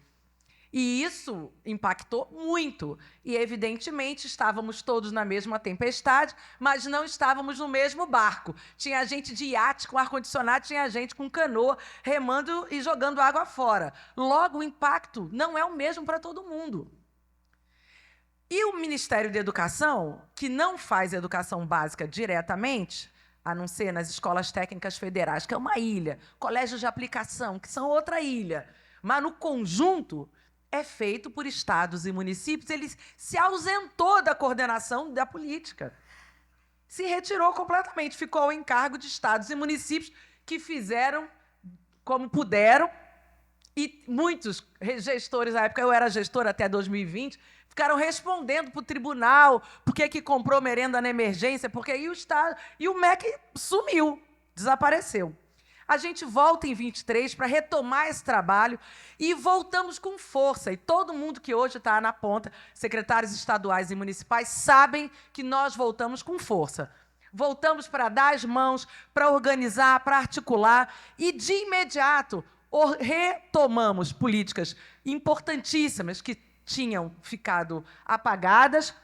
E isso impactou muito. E, evidentemente, estávamos todos na mesma tempestade, mas não estávamos no mesmo barco. Tinha gente de iate com ar-condicionado, tinha gente com canoa, remando e jogando água fora. Logo, o impacto não é o mesmo para todo mundo. E o Ministério da Educação, que não faz educação básica diretamente, a não ser nas escolas técnicas federais, que é uma ilha, colégios de aplicação, que são outra ilha, mas no conjunto é feito por estados e municípios, ele se ausentou da coordenação da política. Se retirou completamente, ficou ao encargo de estados e municípios que fizeram como puderam, e muitos gestores, na época eu era gestora até 2020, ficaram respondendo para o tribunal por que comprou merenda na emergência, porque aí o Estado e o MEC sumiu, desapareceu. A gente volta em 23 para retomar esse trabalho e voltamos com força. E todo mundo que hoje está na ponta, secretários estaduais e municipais, sabem que nós voltamos com força. Voltamos para dar as mãos, para organizar, para articular e, de imediato, retomamos políticas importantíssimas que tinham ficado apagadas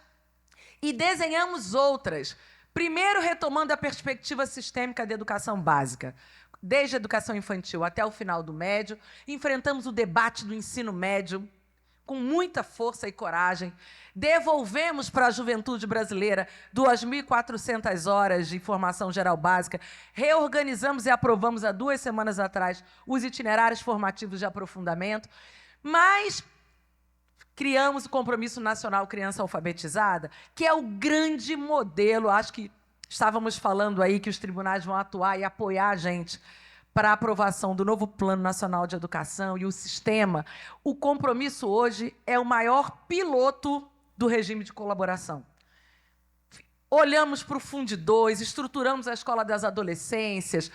e desenhamos outras. Primeiro, retomando a perspectiva sistêmica da educação básica. Desde a educação infantil até o final do médio, enfrentamos o debate do ensino médio com muita força e coragem, devolvemos para a juventude brasileira 2.400 horas de formação geral básica, reorganizamos e aprovamos há 2 semanas atrás os itinerários formativos de aprofundamento, mas criamos o Compromisso Nacional Criança Alfabetizada, que é o grande modelo, acho que estávamos falando aí que os tribunais vão atuar e apoiar a gente para a aprovação do novo Plano Nacional de Educação e o sistema. O compromisso hoje é o maior piloto do regime de colaboração. Olhamos para o Fundo 2, estruturamos a Escola das Adolescências,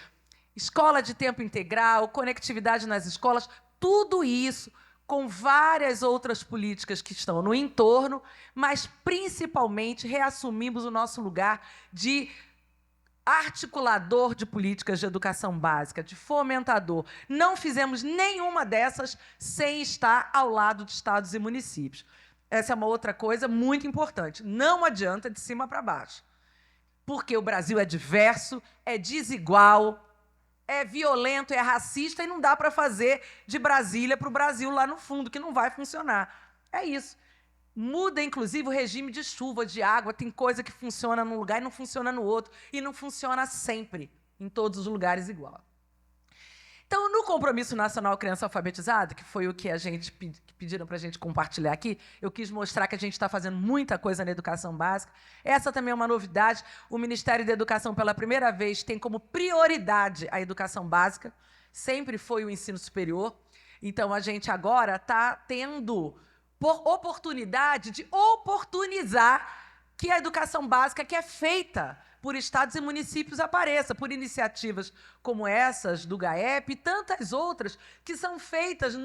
escola de tempo integral, conectividade nas escolas, tudo isso com várias outras políticas que estão no entorno, mas, principalmente, reassumimos o nosso lugar de articulador de políticas de educação básica, de fomentador. Não fizemos nenhuma dessas sem estar ao lado de estados e municípios. Essa é uma outra coisa muito importante. Não adianta de cima para baixo, porque o Brasil é diverso, é desigual, é violento, é racista, e não dá para fazer de Brasília para o Brasil lá no fundo, que não vai funcionar. É isso. Muda, inclusive, o regime de chuva, de água. Tem coisa que funciona num lugar e não funciona no outro. E não funciona sempre, em todos os lugares igual. Então, no Compromisso Nacional Criança Alfabetizada, que foi o que pediram para a gente compartilhar aqui, eu quis mostrar que a gente está fazendo muita coisa na educação básica. Essa também é uma novidade. O Ministério da Educação, pela primeira vez, tem como prioridade a educação básica. Sempre foi o ensino superior. Então, a gente agora está tendo oportunidade de oportunizar que a educação básica que é feita por estados e municípios apareça, por iniciativas como essas do GAEP e tantas outras que são feitas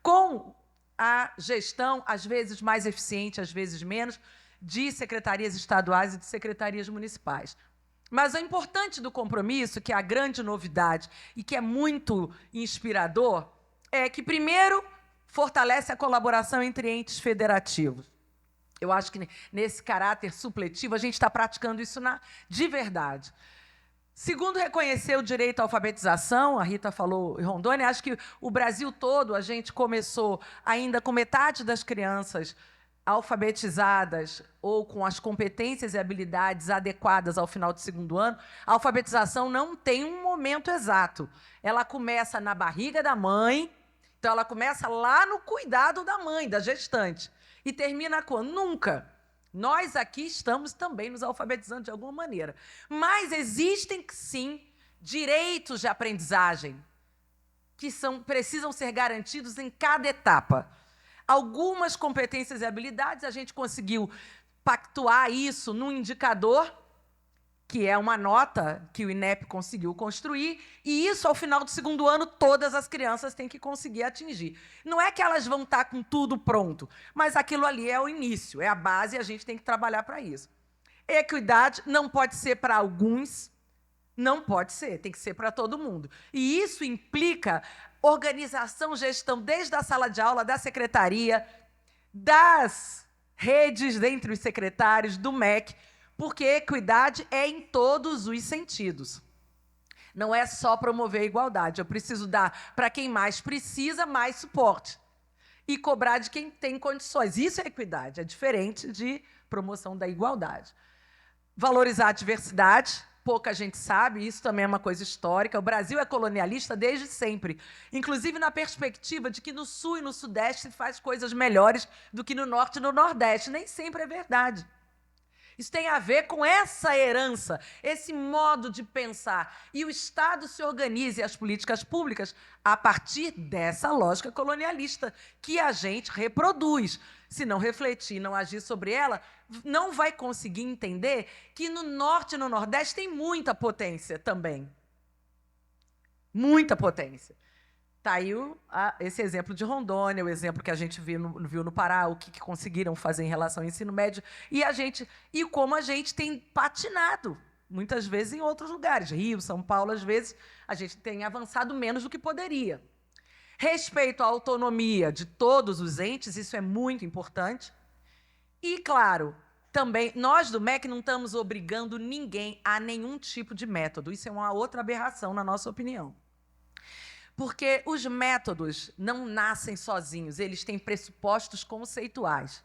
com a gestão, às vezes mais eficiente, às vezes menos, de secretarias estaduais e de secretarias municipais. Mas o importante do compromisso, que é a grande novidade e que é muito inspirador, é que, primeiro, fortalece a colaboração entre entes federativos. Eu acho que nesse caráter supletivo a gente está praticando isso de verdade. Segundo, reconhecer o direito à alfabetização, a Rita falou em Rondônia, acho que o Brasil todo, a gente começou ainda com metade das crianças alfabetizadas ou com as competências e habilidades adequadas ao final do segundo ano. A alfabetização não tem um momento exato. Ela começa na barriga da mãe, então ela começa lá no cuidado da mãe, da gestante. E termina quando? Nunca. Nós aqui estamos também nos alfabetizando de alguma maneira. Mas existem, sim, direitos de aprendizagem que precisam ser garantidos em cada etapa. Algumas competências e habilidades, a gente conseguiu pactuar isso num indicador, que é uma nota que o INEP conseguiu construir, e isso, ao final do segundo ano, todas as crianças têm que conseguir atingir. Não é que elas vão estar com tudo pronto, mas aquilo ali é o início, é a base, e a gente tem que trabalhar para isso. Equidade não pode ser para alguns, não pode ser, tem que ser para todo mundo. E isso implica organização, gestão, desde a sala de aula, da secretaria, das redes entre os secretários, do MEC, porque equidade é em todos os sentidos. Não é só promover a igualdade. Eu preciso dar para quem mais precisa mais suporte e cobrar de quem tem condições. Isso é equidade, é diferente de promoção da igualdade. Valorizar a diversidade, pouca gente sabe, isso também é uma coisa histórica. O Brasil é colonialista desde sempre, inclusive na perspectiva de que no Sul e no Sudeste se faz coisas melhores do que no Norte e no Nordeste. Nem sempre é verdade. Isso tem a ver com essa herança, esse modo de pensar. E o Estado se organiza e as políticas públicas a partir dessa lógica colonialista que a gente reproduz. Se não refletir, não agir sobre ela, não vai conseguir entender que no Norte e no Nordeste tem muita potência também. Muita potência. Está aí esse exemplo de Rondônia, o exemplo que a gente viu no Pará, o que conseguiram fazer em relação ao ensino médio, e como a gente tem patinado, muitas vezes, em outros lugares. Rio, São Paulo, às vezes, a gente tem avançado menos do que poderia. Respeito à autonomia de todos os entes, isso é muito importante. E, claro, também, nós do MEC não estamos obrigando ninguém a nenhum tipo de método. Isso é uma outra aberração, na nossa opinião. Porque os métodos não nascem sozinhos, eles têm pressupostos conceituais.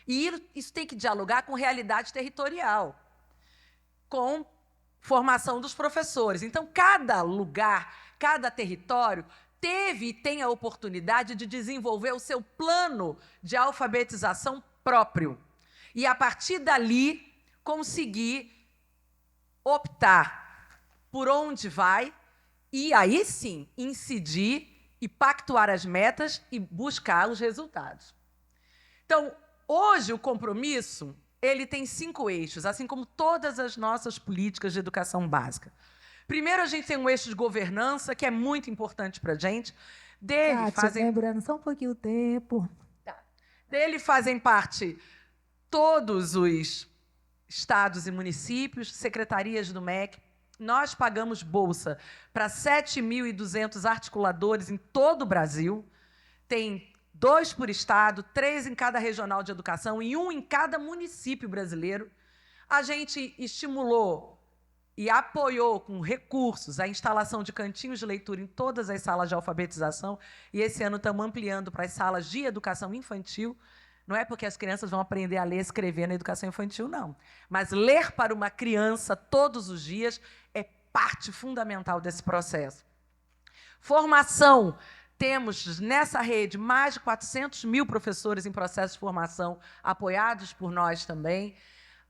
E isso tem que dialogar com realidade territorial, com formação dos professores. Então, cada lugar, cada território teve e tem a oportunidade de desenvolver o seu plano de alfabetização próprio. E, a partir dali, conseguir optar por onde vai, e aí sim, incidir e pactuar as metas e buscar os resultados. Então, hoje o compromisso ele tem 5 eixos, assim como todas as nossas políticas de educação básica. Primeiro, a gente tem um eixo de governança, que é muito importante para a gente. Lembrando só um pouquinho o tempo. Dele fazem parte todos os estados e municípios, secretarias do MEC. Nós pagamos bolsa para 7.200 articuladores em todo o Brasil. Tem 2 por estado, 3 em cada regional de educação e 1 em cada município brasileiro. A gente estimulou e apoiou com recursos a instalação de cantinhos de leitura em todas as salas de alfabetização. E esse ano estamos ampliando para as salas de educação infantil. Não é porque as crianças vão aprender a ler e escrever na educação infantil, não. Mas ler para uma criança todos os dias é parte fundamental desse processo. Formação. Temos nessa rede mais de 400.000 professores em processo de formação, apoiados por nós também.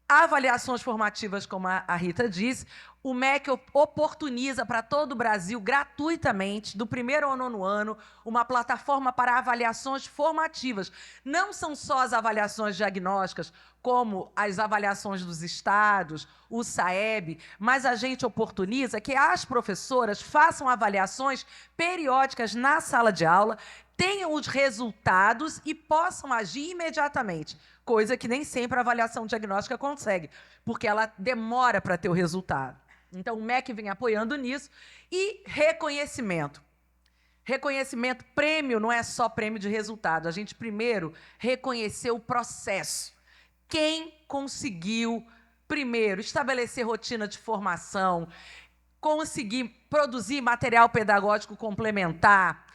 Avaliações formativas, como a Rita disse, o MEC oportuniza para todo o Brasil, gratuitamente, do 1º ao 9º ano, uma plataforma para avaliações formativas. Não são só as avaliações diagnósticas, como as avaliações dos estados, o SAEB, mas a gente oportuniza que as professoras façam avaliações periódicas na sala de aula, tenham os resultados e possam agir imediatamente, coisa que nem sempre a avaliação diagnóstica consegue, porque ela demora para ter o resultado. Então, o MEC vem apoiando nisso. E reconhecimento. Reconhecimento, prêmio não é só prêmio de resultado. A gente primeiro reconheceu o processo. Quem conseguiu, primeiro, estabelecer rotina de formação, conseguir produzir material pedagógico complementar,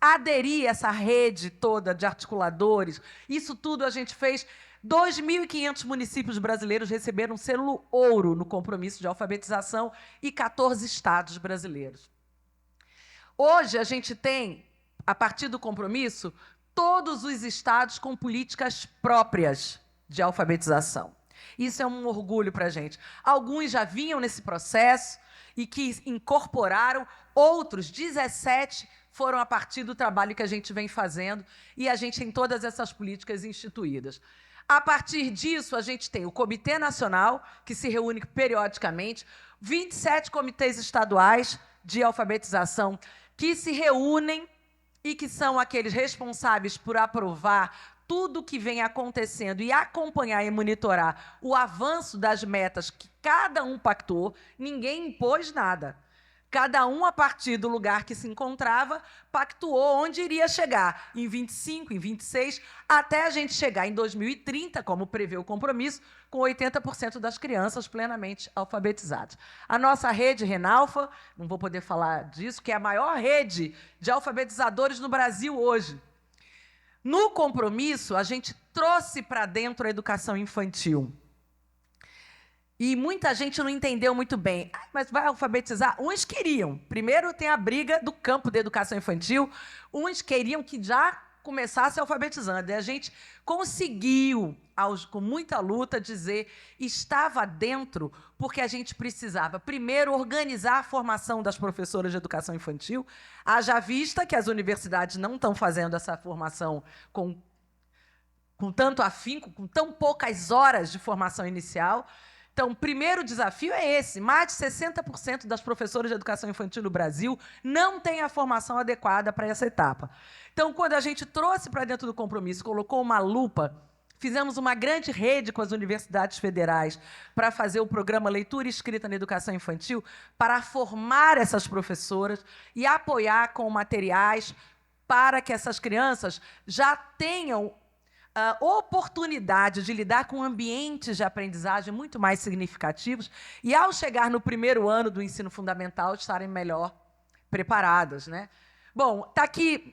aderir a essa rede toda de articuladores, isso tudo a gente fez. 2.500 municípios brasileiros receberam selo ouro no compromisso de alfabetização e 14 estados brasileiros. Hoje, a gente tem, a partir do compromisso, todos os estados com políticas próprias de alfabetização. Isso é um orgulho para a gente. Alguns já vinham nesse processo e que incorporaram, outros, 17, foram a partir do trabalho que a gente vem fazendo, e a gente tem todas essas políticas instituídas. A partir disso, a gente tem o Comitê Nacional, que se reúne periodicamente, 27 comitês estaduais de alfabetização que se reúnem e que são aqueles responsáveis por aprovar tudo o que vem acontecendo e acompanhar e monitorar o avanço das metas que cada um pactuou. Ninguém impôs nada. Cada um, a partir do lugar que se encontrava, pactuou onde iria chegar, em 25, em 26, até a gente chegar em 2030, como prevê o compromisso, com 80% das crianças plenamente alfabetizadas. A nossa rede Renalfa, não vou poder falar disso, que é a maior rede de alfabetizadores no Brasil hoje. No compromisso, a gente trouxe para dentro a educação infantil. E muita gente não entendeu muito bem. Mas vai alfabetizar? Uns queriam. Primeiro tem a briga do campo da educação infantil. Uns queriam que já começasse alfabetizando. E a gente conseguiu, com muita luta, dizer estava dentro porque a gente precisava, primeiro, organizar a formação das professoras de educação infantil, haja vista que as universidades não estão fazendo essa formação com tanto afinco, com tão poucas horas de formação inicial. Então, o primeiro desafio é esse. Mais de 60% das professoras de educação infantil no Brasil não têm a formação adequada para essa etapa. Então, quando a gente trouxe para dentro do compromisso, colocou uma lupa, fizemos uma grande rede com as universidades federais para fazer o programa Leitura e Escrita na Educação Infantil, para formar essas professoras e apoiar com materiais para que essas crianças já tenham a oportunidade de lidar com ambientes de aprendizagem muito mais significativos e, ao chegar no primeiro ano do ensino fundamental, estarem melhor preparadas, né? Bom, está aqui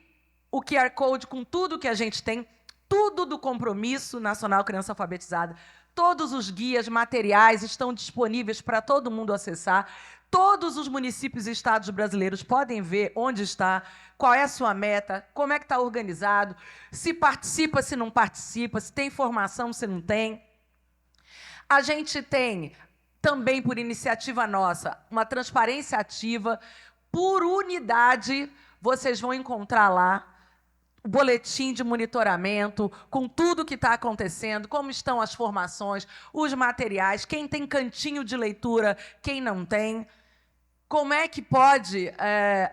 o QR Code com tudo que a gente tem, tudo do Compromisso Nacional Criança Alfabetizada, todos os guias, materiais estão disponíveis para todo mundo acessar. Todos os municípios e estados brasileiros podem ver onde está, qual é a sua meta, como é que está organizado, se participa, se não participa, se tem formação, se não tem. A gente tem, também por iniciativa nossa, uma transparência ativa. Por unidade, vocês vão encontrar lá o boletim de monitoramento, com tudo que está acontecendo, como estão as formações, os materiais, quem tem cantinho de leitura, quem não tem. Como é que pode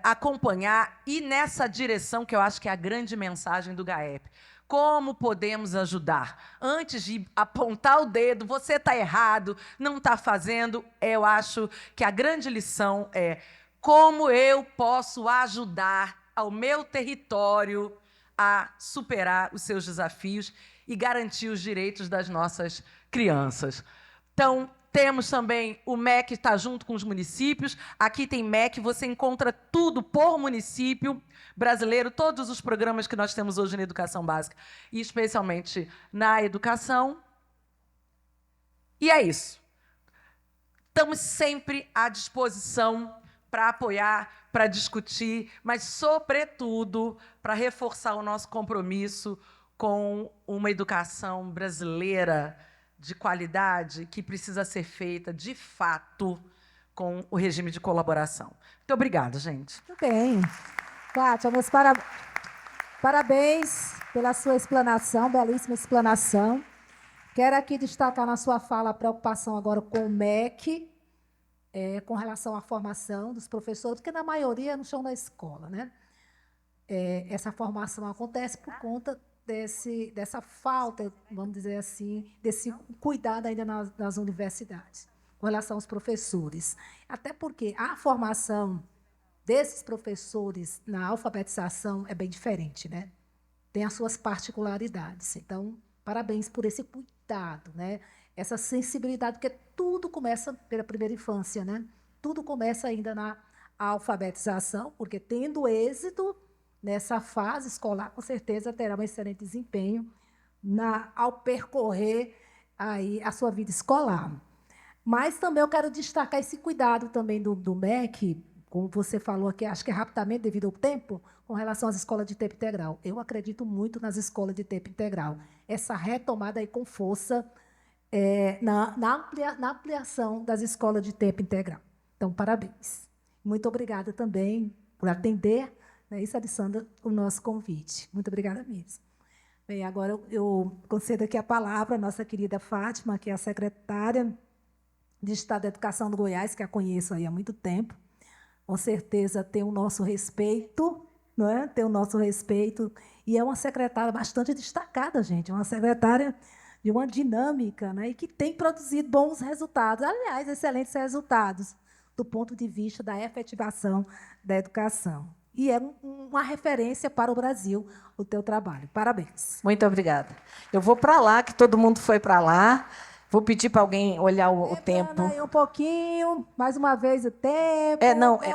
acompanhar, e nessa direção que eu acho que é a grande mensagem do GAEP. Como podemos ajudar? Antes de apontar o dedo, você está errado, não está fazendo, eu acho que a grande lição é como eu posso ajudar ao meu território a superar os seus desafios e garantir os direitos das nossas crianças. Então, temos também o MEC, está junto com os municípios. Aqui tem MEC, você encontra tudo por município brasileiro, todos os programas que nós temos hoje na educação básica, e especialmente na educação. E é isso. Estamos sempre à disposição para apoiar, para discutir, mas, sobretudo, para reforçar o nosso compromisso com uma educação brasileira de qualidade que precisa ser feita, de fato, com o regime de colaboração. Muito obrigada, gente. Muito bem. Kátia, meus parabéns pela sua explanação, belíssima explanação. Quero aqui destacar na sua fala a preocupação agora com o MEC, com relação à formação dos professores, porque, na maioria, não estão na escola, né? Essa formação acontece por conta dessa falta, vamos dizer assim, desse cuidado ainda nas universidades, com relação aos professores. Até porque a formação desses professores na alfabetização é bem diferente, né? Tem as suas particularidades. Então, parabéns por esse cuidado, né? Essa sensibilidade, porque tudo começa pela primeira infância, né? Tudo começa ainda na alfabetização, porque tendo êxito nessa fase escolar, com certeza terá um excelente desempenho ao percorrer aí a sua vida escolar. Mas também eu quero destacar esse cuidado também do MEC, como você falou aqui, acho que é rapidamente, devido ao tempo, com relação às escolas de tempo integral. Eu acredito muito nas escolas de tempo integral. Essa retomada aí com força na ampliação das escolas de tempo integral. Então, parabéns. Muito obrigada também por atender, né, isso, Alessandra, o nosso convite. Muito obrigada mesmo. Bem, agora eu concedo aqui a palavra à nossa querida Fátima, que é a secretária de Estado da Educação do Goiás, que a conheço aí há muito tempo. Com certeza tem o nosso respeito, não é? Tem o nosso respeito. E é uma secretária bastante destacada, gente. Uma secretária de uma dinâmica, né? E que tem produzido bons resultados. Aliás, excelentes resultados do ponto de vista da efetivação da educação. E é uma referência para o Brasil, o teu trabalho. Parabéns. Muito obrigada. Eu vou para lá, que todo mundo foi para lá. Vou pedir para alguém olhar o tempo. Aí um pouquinho, mais uma vez o tempo.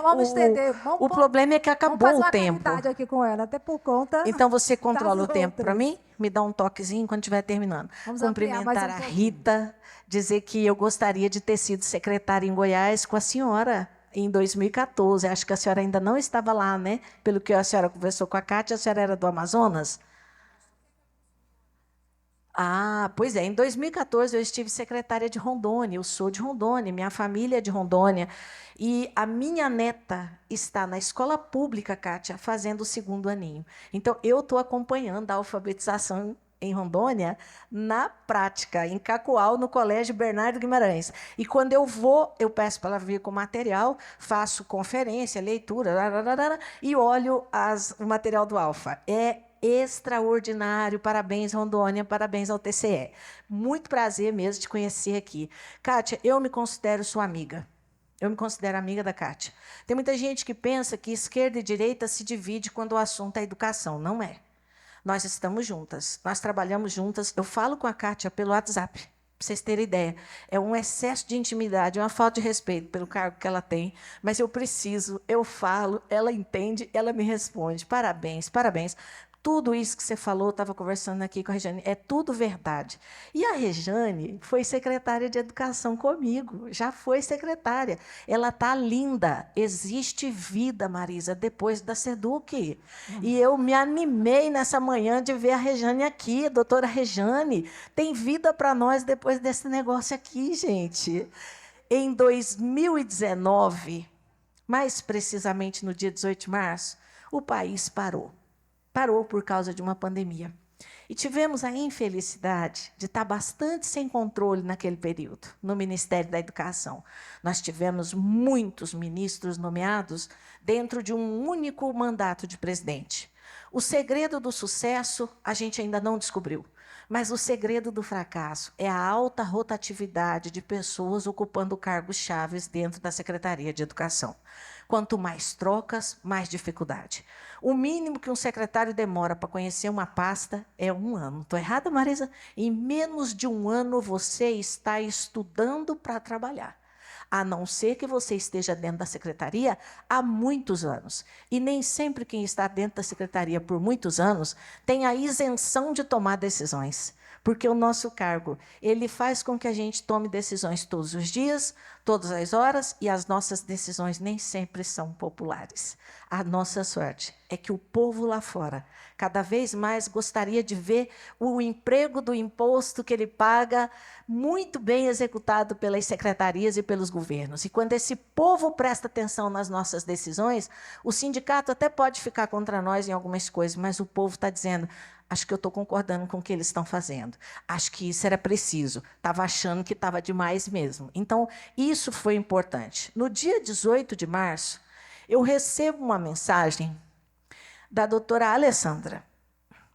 Vamos estender. O problema é que acabou o tempo. Vamos aqui com ela, até por conta. Então você controla o tempo para mim? Me dá um toquezinho quando estiver terminando. Vamos cumprimentar a Rita, dizer que eu gostaria de ter sido secretária em Goiás com a senhora em 2014. Acho que a senhora ainda não estava lá, né? Pelo que a senhora conversou com a Cátia, a senhora era do Amazonas? Ah, pois é. Em 2014, eu estive secretária de Rondônia. Eu sou de Rondônia, minha família é de Rondônia. E a minha neta está na escola pública, Cátia, fazendo o 2º aninho. Então, eu estou acompanhando a alfabetização em Rondônia na prática, em Cacoal, no Colégio Bernardo Guimarães. E quando eu vou, eu peço para ela vir com material, faço conferência, leitura, e olho o material do Alfa. É extraordinário. Parabéns, Rondônia, parabéns ao TCE. Muito prazer mesmo de conhecer aqui. Cátia, eu me considero sua amiga. Eu me considero amiga da Cátia. Tem muita gente que pensa que esquerda e direita se divide quando o assunto é educação. Não é. Nós estamos juntas, nós trabalhamos juntas. Eu falo com a Cátia pelo WhatsApp, para vocês terem ideia. É um excesso de intimidade, é uma falta de respeito pelo cargo que ela tem, mas eu preciso, eu falo, ela entende, ela me responde. Parabéns, parabéns. Tudo isso que você falou, eu estava conversando aqui com a Rejane, é tudo verdade. E a Rejane foi secretária de Educação comigo, já foi secretária. Ela está linda. Existe vida, Marisa, depois da SEDUC. E eu me animei nessa manhã de ver a Rejane aqui, a doutora Rejane. Tem vida para nós depois desse negócio aqui, gente. Em 2019, mais precisamente no dia 18 de março, o país parou. Parou por causa de uma pandemia. E tivemos a infelicidade de estar bastante sem controle naquele período, no Ministério da Educação. Nós tivemos muitos ministros nomeados dentro de um único mandato de presidente. O segredo do sucesso a gente ainda não descobriu, mas o segredo do fracasso é a alta rotatividade de pessoas ocupando cargos chaves dentro da Secretaria de Educação. Quanto mais trocas, mais dificuldade. O mínimo que um secretário demora para conhecer uma pasta é 1 ano. Estou errada, Marisa? Em menos de 1 ano, você está estudando para trabalhar. A não ser que você esteja dentro da secretaria há muitos anos. E nem sempre quem está dentro da secretaria por muitos anos tem a isenção de tomar decisões. Porque o nosso cargo, ele faz com que a gente tome decisões todos os dias, todas as horas, e as nossas decisões nem sempre são populares. A nossa sorte é que o povo lá fora, cada vez mais gostaria de ver o emprego do imposto que ele paga muito bem executado pelas secretarias e pelos governos. E quando esse povo presta atenção nas nossas decisões, o sindicato até pode ficar contra nós em algumas coisas, mas o povo está dizendo: acho que eu estou concordando com o que eles estão fazendo. Acho que isso era preciso. Estava achando que estava demais mesmo. Então, isso foi importante. No dia 18 de março, eu recebo uma mensagem da doutora Alessandra,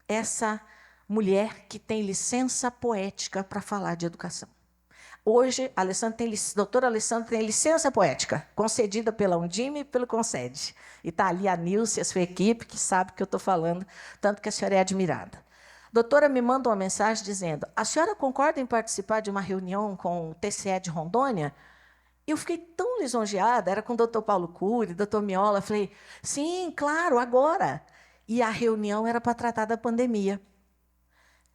essa mulher que tem licença poética para falar de educação. Hoje, a doutora Alessandra tem licença poética, concedida pela Undime e pelo Concede. E está ali a Nilce, a sua equipe, que sabe o que eu estou falando, tanto que a senhora é admirada. doutora me manda uma mensagem dizendo: a senhora concorda em participar de uma reunião com o TCE de Rondônia? Eu fiquei tão lisonjeada, era com o doutor Paulo Cury, doutor Miola, falei, sim, claro, agora. E a reunião era para tratar da pandemia.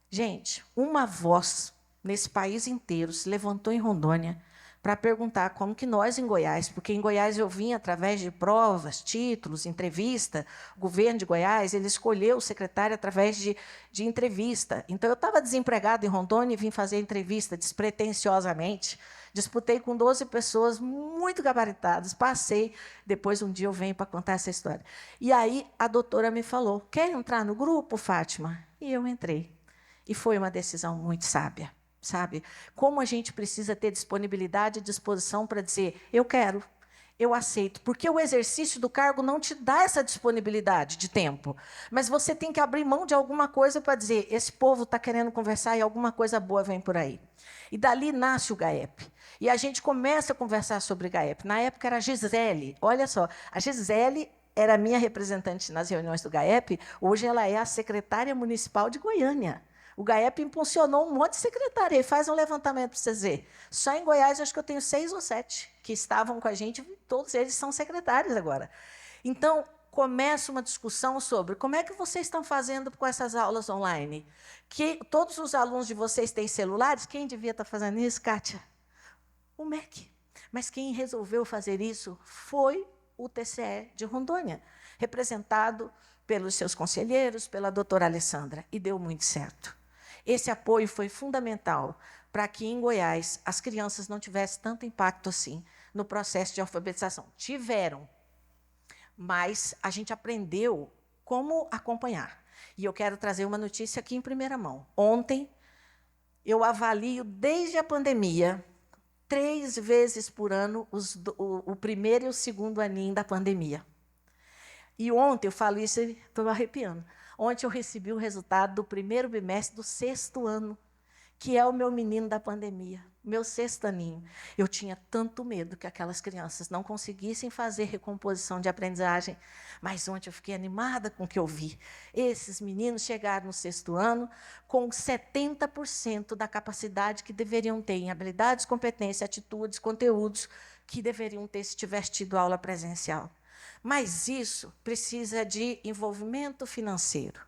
Gente, uma voz nesse país inteiro se levantou em Rondônia para perguntar como que nós, em Goiás, porque em Goiás eu vim através de provas, títulos, entrevista, o governo de Goiás, ele escolheu o secretário através de entrevista. Então, eu estava desempregada em Rondônia e vim fazer entrevista despretensiosamente. Disputei com 12 pessoas muito gabaritadas, passei, depois um dia eu venho para contar essa história. E aí a doutora me falou, quer entrar no grupo, Fátima? E eu entrei. E foi uma decisão muito sábia, sabe? Como a gente precisa ter disponibilidade e disposição para dizer, eu quero, eu aceito, porque o exercício do cargo não te dá essa disponibilidade de tempo, mas você tem que abrir mão de alguma coisa para dizer, esse povo está querendo conversar e alguma coisa boa vem por aí. E dali nasce o GAEP. E a gente começa a conversar sobre GAEP. Na época era a Gisele. Olha só, a Gisele era a minha representante nas reuniões do GAEP, hoje ela é a secretária municipal de Goiânia. O GAEP impulsionou um monte de secretária. Ele faz um levantamento para vocês verem. Só em Goiás, acho que eu tenho 6 ou 7 que estavam com a gente, todos eles são secretários agora. Então, começa uma discussão sobre como é que vocês estão fazendo com essas aulas online. Que todos os alunos de vocês têm celulares? Quem devia estar fazendo isso, Kátia? O MEC. Mas quem resolveu fazer isso foi o TCE de Rondônia, representado pelos seus conselheiros, pela doutora Alessandra, e deu muito certo. Esse apoio foi fundamental para que, em Goiás, as crianças não tivessem tanto impacto assim no processo de alfabetização. Tiveram, mas a gente aprendeu como acompanhar. E eu quero trazer uma notícia aqui em primeira mão. Ontem, eu avalio, desde a pandemia, 3 vezes por ano o primeiro e o segundo aninho da pandemia. E ontem, eu falo isso e estou arrepiando, ontem eu recebi o resultado do primeiro bimestre do 6º ano, que é o meu menino da pandemia, meu 6º aninho. Eu tinha tanto medo que aquelas crianças não conseguissem fazer recomposição de aprendizagem, mas ontem eu fiquei animada com o que eu vi. Esses meninos chegaram no 6º ano com 70% da capacidade que deveriam ter em habilidades, competências, atitudes, conteúdos que deveriam ter se tivesse tido aula presencial. Mas isso precisa de envolvimento financeiro.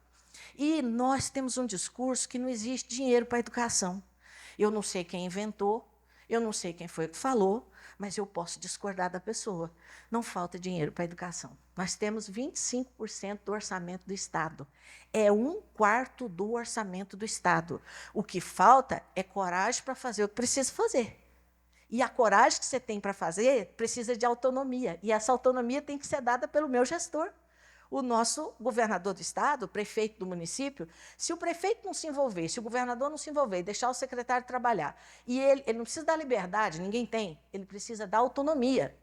E nós temos um discurso que não existe dinheiro para a educação. Eu não sei quem inventou, eu não sei quem foi que falou, mas eu posso discordar da pessoa. Não falta dinheiro para a educação. Nós temos 25% do orçamento do Estado. É 1/4 do orçamento do Estado. O que falta é coragem para fazer o que precisa fazer. E a coragem que você tem para fazer precisa de autonomia. E essa autonomia tem que ser dada pelo meu gestor. O nosso governador do Estado, o prefeito do município, se o prefeito não se envolver, se o governador não se envolver, deixar o secretário trabalhar, e ele não precisa dar liberdade, ninguém tem, ele precisa dar autonomia.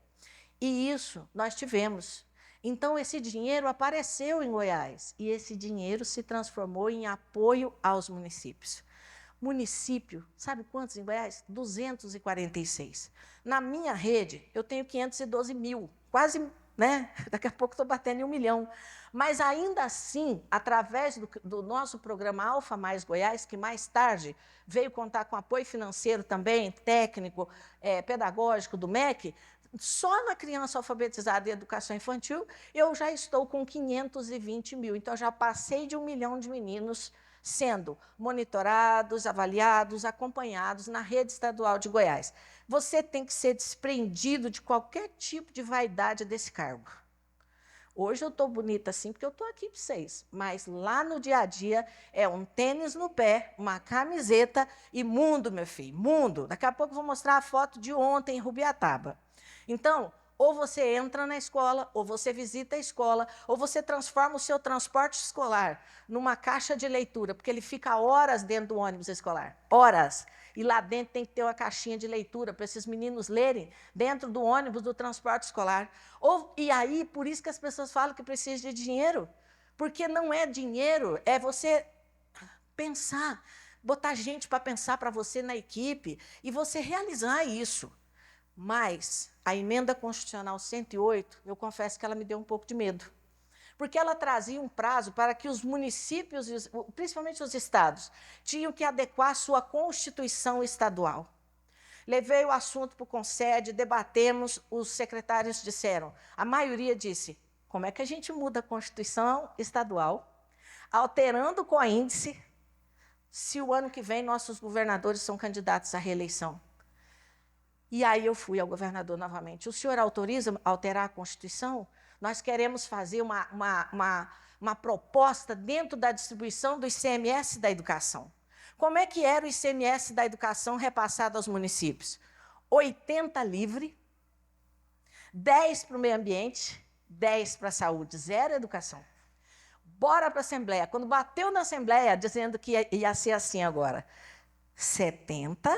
E isso nós tivemos. Então, esse dinheiro apareceu em Goiás, e esse dinheiro se transformou em apoio aos municípios. Município, sabe quantos em Goiás? 246. Na minha rede, eu tenho 512 mil, quase, né? Daqui a pouco estou batendo em 1 milhão. Mas, ainda assim, através do nosso programa Alfa Mais Goiás, que mais tarde veio contar com apoio financeiro também, técnico, pedagógico do MEC, só na criança alfabetizada e educação infantil, eu já estou com 520 mil. Então, já passei de 1 milhão de meninos sendo monitorados, avaliados, acompanhados na rede estadual de Goiás. Você tem que ser desprendido de qualquer tipo de vaidade desse cargo. Hoje eu estou bonita assim porque eu estou aqui para vocês, mas lá no dia a dia é um tênis no pé, uma camiseta e mundo, meu filho, mundo. Daqui a pouco eu vou mostrar a foto de ontem em Rubiataba. Então, ou você entra na escola, ou você visita a escola, ou você transforma o seu transporte escolar numa caixa de leitura, porque ele fica horas dentro do ônibus escolar, horas. E lá dentro tem que ter uma caixinha de leitura para esses meninos lerem dentro do ônibus do transporte escolar. E aí, por isso que as pessoas falam que precisa de dinheiro, porque não é dinheiro, é você pensar, botar gente para pensar para você na equipe e você realizar isso. Mas a emenda constitucional 108, eu confesso que ela me deu um pouco de medo. porque ela trazia um prazo para que os municípios, principalmente os estados, tinham que adequar a sua Constituição estadual. Levei o assunto para o Concede, debatemos, os secretários disseram, a maioria disse, como é que a gente muda a Constituição estadual, alterando com a índice, se o ano que vem nossos governadores são candidatos à reeleição? E aí eu fui ao governador novamente. O senhor autoriza alterar a Constituição? Nós queremos fazer uma proposta dentro da distribuição do ICMS da educação. Como é que era o ICMS da educação repassado aos municípios? 80 livre, 10 para o meio ambiente, 10 para a saúde, 0 educação. Bora para a Assembleia. Quando bateu na Assembleia, dizendo que ia ser assim agora, 70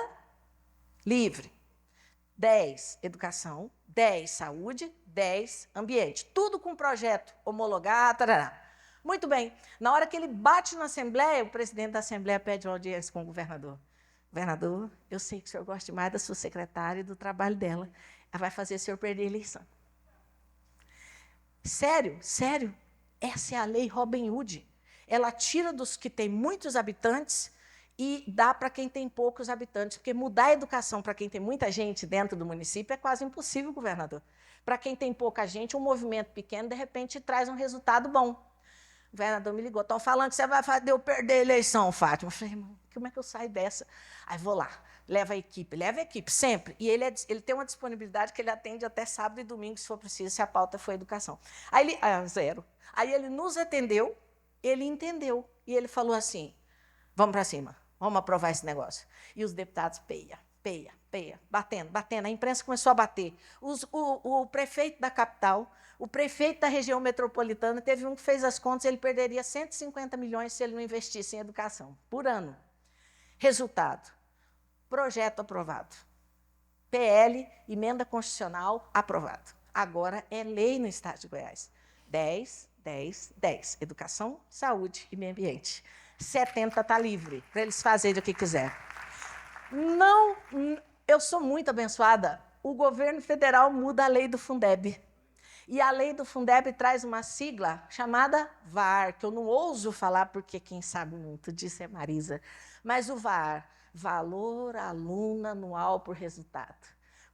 livre, 10 educação, 10 saúde, 10 ambiente. Tudo com projeto homologado, tarará. Muito bem. Na hora que ele bate na Assembleia, o presidente da Assembleia pede uma audiência com o governador. Governador, eu sei que o senhor gosta demais da sua secretária e do trabalho dela. Ela vai fazer o senhor perder a eleição. Sério, sério. Essa é a lei Robin Hood. Ela tira dos que têm muitos habitantes e dá para quem tem poucos habitantes, porque mudar a educação para quem tem muita gente dentro do município é quase impossível, governador. Para quem tem pouca gente, um movimento pequeno, de repente, traz um resultado bom. O governador me ligou, estão falando que você vai fazer eu perder a eleição, Fátima. Eu falei, irmão, como é que eu saio dessa? Aí vou lá, leva a equipe, sempre. E ele tem uma disponibilidade que ele atende até sábado e domingo, se for preciso, se a pauta for educação. Aí ele, 0. Aí ele nos atendeu, ele entendeu, e ele falou assim, vamos para cima, vamos aprovar esse negócio. E os deputados, peia, batendo. A imprensa começou a bater. O prefeito da capital, o prefeito da região metropolitana, teve um que fez as contas, ele perderia 150 milhões se ele não investisse em educação, por ano. Resultado, projeto aprovado. PL, emenda constitucional, aprovado. Agora é lei no estado de Goiás. 10, 10, 10. Educação, saúde e meio ambiente. 70 está livre, para eles fazerem o que quiser. Não, eu sou muito abençoada. O governo federal muda a lei do Fundeb. E a lei do Fundeb traz uma sigla chamada VAR, que eu não ouso falar porque quem sabe muito disso é Marisa. Mas o VAR, Valor Aluno Anual por Resultado.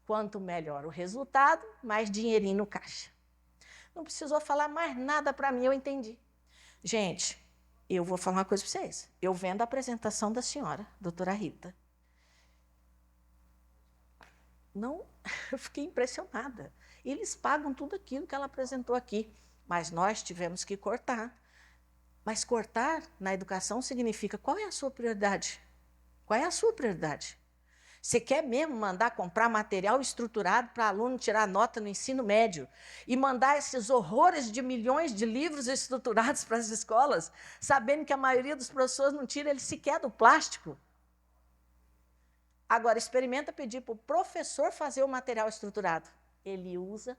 Quanto melhor o resultado, mais dinheirinho no caixa. Não precisou falar mais nada para mim, eu entendi. Gente, eu vou falar uma coisa para vocês. Eu vendo a apresentação da senhora, doutora Rita. Não, eu fiquei impressionada. Eles pagam tudo aquilo que ela apresentou aqui, mas nós tivemos que cortar. Mas cortar na educação significa qual é a sua prioridade? Qual é a sua prioridade? Você quer mesmo mandar comprar material estruturado para aluno tirar nota no ensino médio e mandar esses horrores de milhões de livros estruturados para as escolas, sabendo que a maioria dos professores não tira ele sequer do plástico? Agora, experimenta pedir para o professor fazer o material estruturado. Ele usa,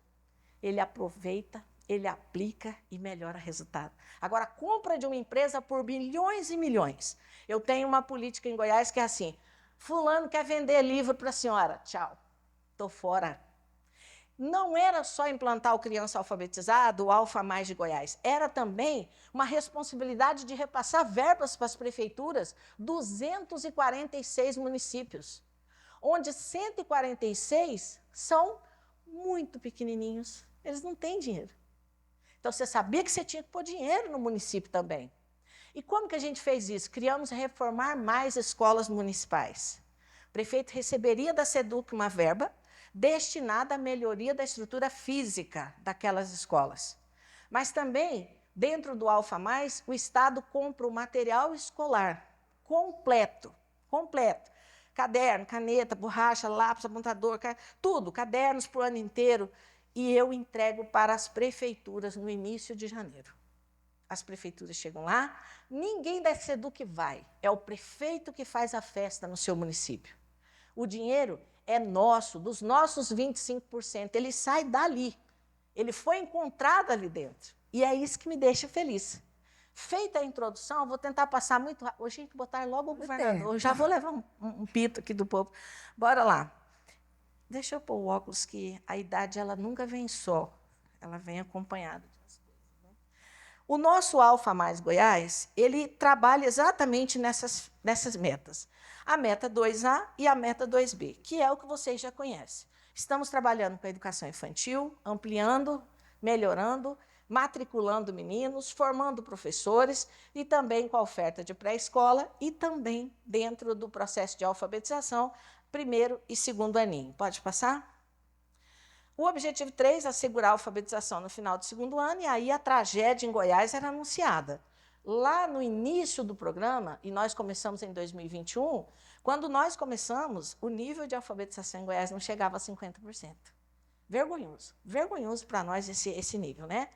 ele aproveita, ele aplica e melhora o resultado. Agora, a compra de uma empresa por milhões e milhões. Eu tenho uma política em Goiás que é assim, fulano quer vender livro para a senhora, tchau, estou fora. Não era só implantar o Criança Alfabetizada, o Alfa Mais de Goiás, era também uma responsabilidade de repassar verbas para as prefeituras, 246 municípios, onde 146 são muito pequenininhos, eles não têm dinheiro. Então, você sabia que você tinha que pôr dinheiro no município também. E como que a gente fez isso? Criamos reformar mais escolas municipais. O prefeito receberia da SEDUC uma verba destinada à melhoria da estrutura física daquelas escolas. Mas também, dentro do Alfa Mais, o Estado compra o material escolar completo. Caderno, caneta, borracha, lápis, apontador, tudo, cadernos para o ano inteiro. E eu entrego para as prefeituras no início de janeiro. As prefeituras chegam lá, ninguém da SEDUC vai, é o prefeito que faz a festa no seu município. O dinheiro é nosso, dos nossos 25%, ele sai dali, ele foi encontrado ali dentro. E é isso que me deixa feliz. Feita a introdução, eu vou tentar passar muito rápido. Hoje, gente, botar logo o governador, eu já vou levar um pito aqui do povo. Bora lá. Deixa eu pôr o óculos, que a idade ela nunca vem só, ela vem acompanhada. O nosso Alfa Mais Goiás, ele trabalha exatamente nessas metas. A meta 2A e a meta 2B, que é o que vocês já conhecem. Estamos trabalhando com a educação infantil, ampliando, melhorando, matriculando meninos, formando professores e também com a oferta de pré-escola e também dentro do processo de alfabetização, primeiro e segundo aninho. Pode passar? O objetivo 3, assegurar a alfabetização no final do segundo ano, e aí a tragédia em Goiás era anunciada. Lá no início do programa, e nós começamos em 2021, quando nós começamos, o nível de alfabetização em Goiás não chegava a 50%. Vergonhoso para nós esse nível, né?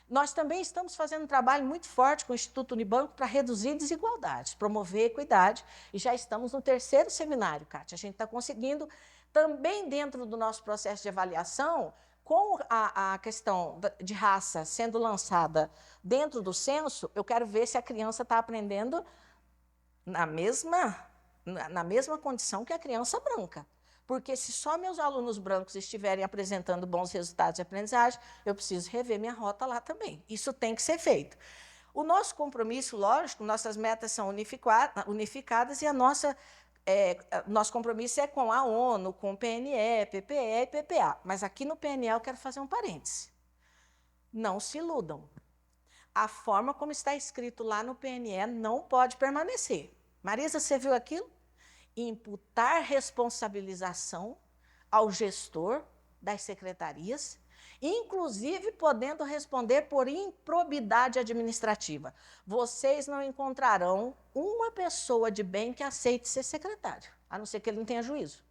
Nós também estamos fazendo um trabalho muito forte com o Instituto Unibanco para reduzir desigualdades, promover equidade, e já estamos no 3º seminário, Kátia. A gente está conseguindo, também dentro do nosso processo de avaliação, com a questão de raça sendo lançada dentro do censo, eu quero ver se a criança está aprendendo na mesma condição que a criança branca. Porque se só meus alunos brancos estiverem apresentando bons resultados de aprendizagem, eu preciso rever minha rota lá também. Isso tem que ser feito. O nosso compromisso, lógico, nossas metas são unificadas e nosso compromisso é com a ONU, com o PNE, PPE e PPA. Mas aqui no PNE eu quero fazer um parêntese. Não se iludam. A forma como está escrito lá no PNE não pode permanecer. Marisa, você viu aquilo? Imputar responsabilização ao gestor das secretarias, inclusive podendo responder por improbidade administrativa. Vocês não encontrarão uma pessoa de bem que aceite ser secretário, a não ser que ele não tenha juízo.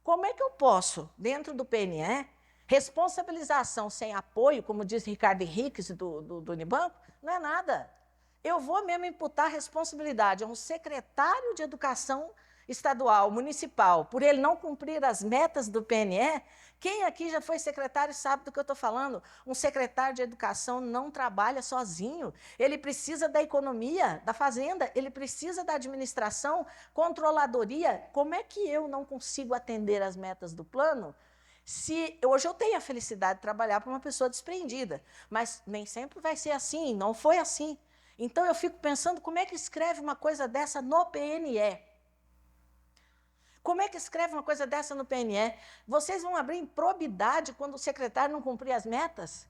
Como é que eu posso, dentro do PNE, responsabilização sem apoio, como diz Ricardo Henriques do Unibanco, não é nada. Eu vou mesmo imputar responsabilidade a um secretário de educação estadual, municipal, por ele não cumprir as metas do PNE. Quem aqui já foi secretário sabe do que eu estou falando. Um secretário de educação não trabalha sozinho. Ele precisa da economia, da fazenda, ele precisa da administração, controladoria. Como é que eu não consigo atender as metas do plano? Se hoje eu tenho a felicidade de trabalhar para uma pessoa despreendida, mas nem sempre vai ser assim, não foi assim. Então eu fico pensando como é que escreve uma coisa dessa no PNE. Como é que escreve uma coisa dessa no PNE? Vocês vão abrir improbidade quando o secretário não cumprir as metas?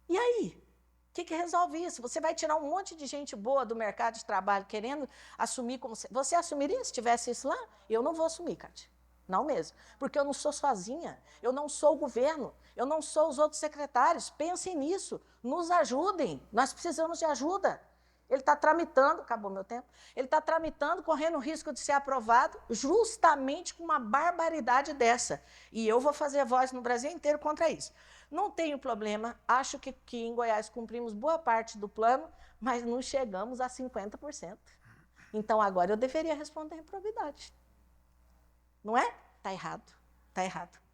E aí? O que resolve isso? Você vai tirar um monte de gente boa do mercado de trabalho querendo assumir como... Você assumiria se tivesse isso lá? Eu não vou assumir, Kátia. Não mesmo. Porque eu não sou sozinha. Eu não sou o governo. Eu não sou os outros secretários. Pensem nisso. Nos ajudem. Nós precisamos de ajuda. Ele está tramitando, acabou meu tempo, ele está tramitando, correndo o risco de ser aprovado, justamente com uma barbaridade dessa. E eu vou fazer voz no Brasil inteiro contra isso. Não tenho problema, acho que em Goiás cumprimos boa parte do plano, mas não chegamos a 50%. Então, agora eu deveria responder em improbidade. Não é? Está errado, está errado.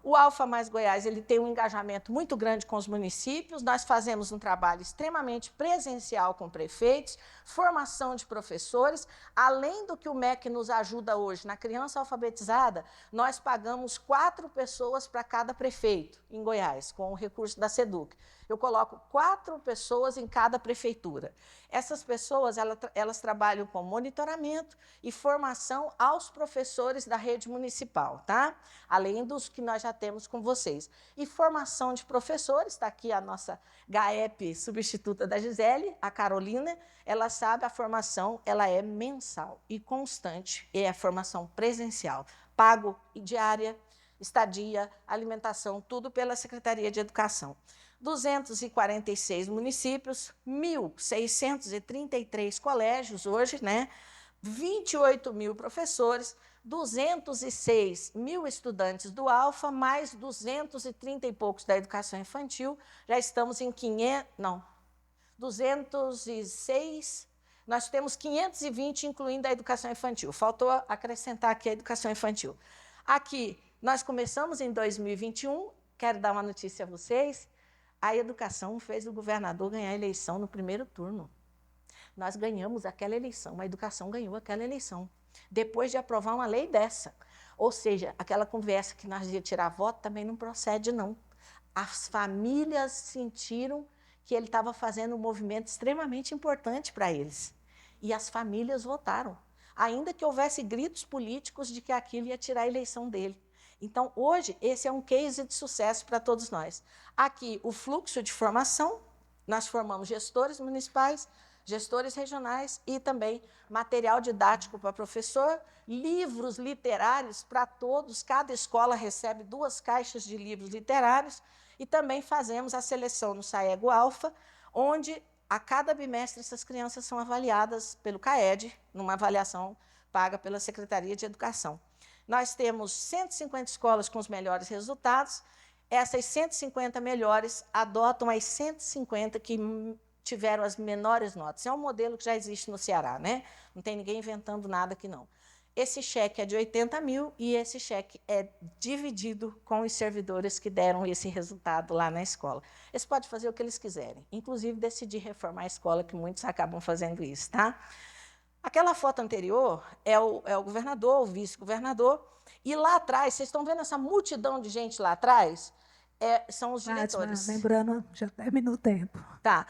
O Alfa Mais Goiás ele tem um engajamento muito grande com os municípios, nós fazemos um trabalho extremamente presencial com prefeitos, formação de professores, além do que o MEC nos ajuda hoje na criança alfabetizada, nós pagamos 4 pessoas para cada prefeito em Goiás, com o recurso da SEDUC. Eu coloco 4 pessoas em cada prefeitura. Essas pessoas, elas trabalham com monitoramento e formação aos professores da rede municipal, tá? Além dos que nós já temos com vocês. E formação de professores, está aqui a nossa GAEP substituta da Gisele, a Carolina, ela sabe, a formação ela é mensal e constante, e é a formação presencial, pago diária, estadia, alimentação, tudo pela Secretaria de Educação. 246 municípios, 1.633 colégios hoje, né? 28 mil professores, 206 mil estudantes do Alfa, mais 230 e poucos da educação infantil. Já estamos em 206, nós temos 520, incluindo a educação infantil. Faltou acrescentar aqui a educação infantil. Aqui, nós começamos em 2021, quero dar uma notícia a vocês, a educação fez o governador ganhar a eleição no primeiro turno. Nós ganhamos aquela eleição, a educação ganhou aquela eleição, depois de aprovar uma lei dessa. Ou seja, aquela conversa que nós ia tirar voto também não procede, não. As famílias sentiram que ele estava fazendo um movimento extremamente importante para eles. E as famílias votaram, ainda que houvesse gritos políticos de que aquilo ia tirar a eleição dele. Então, hoje, esse é um case de sucesso para todos nós. Aqui, o fluxo de formação, nós formamos gestores municipais, gestores regionais e também material didático para professor, livros literários para todos, cada escola recebe 2 caixas de livros literários, e também fazemos a seleção no Saego Alfa, onde a cada bimestre essas crianças são avaliadas pelo CAED, numa avaliação paga pela Secretaria de Educação. Nós temos 150 escolas com os melhores resultados, essas 150 melhores adotam as 150 que tiveram as menores notas. É um modelo que já existe no Ceará, né? Não tem ninguém inventando nada aqui, não. Esse cheque é de 80 mil e esse cheque é dividido com os servidores que deram esse resultado lá na escola. Eles podem fazer o que eles quiserem, inclusive decidir reformar a escola, que muitos acabam fazendo isso, tá? Aquela foto anterior é o governador, o vice-governador, e lá atrás, vocês estão vendo essa multidão de gente lá atrás? São os diretores. Fátima, lembrando, já terminou o tempo. Tá.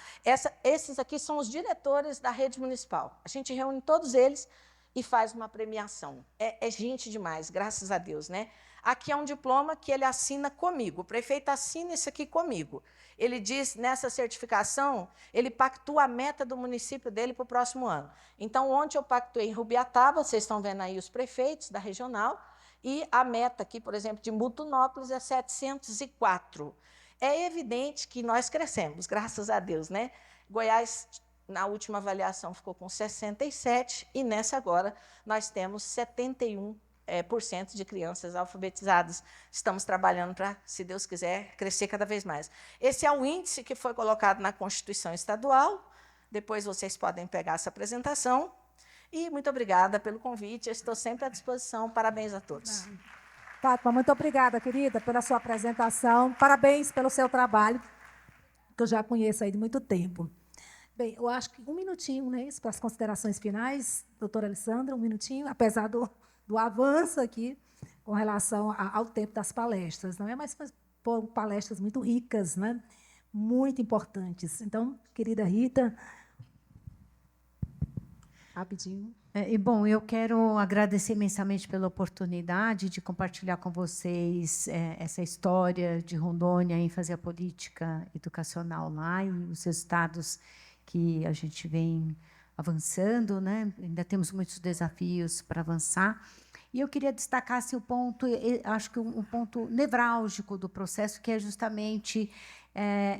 Esses aqui são os diretores da rede municipal. A gente reúne todos eles e faz uma premiação. É gente demais, graças a Deus, né? Aqui é um diploma que ele assina comigo. O prefeito assina isso aqui comigo. Ele diz, nessa certificação, ele pactua a meta do município dele para o próximo ano. Então, ontem eu pactuei em Rubiataba, vocês estão vendo aí os prefeitos da regional, e a meta aqui, por exemplo, de Mutunópolis é 704. É evidente que nós crescemos, graças a Deus, né? Goiás, na última avaliação, ficou com 67, e nessa agora nós temos 71% de crianças alfabetizadas. Estamos trabalhando para, se Deus quiser, crescer cada vez mais. Esse é o índice que foi colocado na Constituição Estadual. Depois vocês podem pegar essa apresentação. E muito obrigada pelo convite, eu estou sempre à disposição. Parabéns a todos. Fátima, muito obrigada, querida, pela sua apresentação. Parabéns pelo seu trabalho, que eu já conheço aí de muito tempo. Bem, eu acho que 1 minutinho, né, para as considerações finais, doutora Alessandra, 1 minutinho, apesar do avanço aqui com relação ao tempo das palestras, não é? Mas foram palestras muito ricas, né? Muito importantes. Então, querida Rita, rapidinho. Bom, eu quero agradecer imensamente pela oportunidade de compartilhar com vocês essa história de Rondônia em fazer a política educacional lá e os resultados que a gente vem avançando, né? Ainda temos muitos desafios para avançar. E eu queria destacar assim, o ponto, acho que um ponto nevrálgico do processo, que é justamente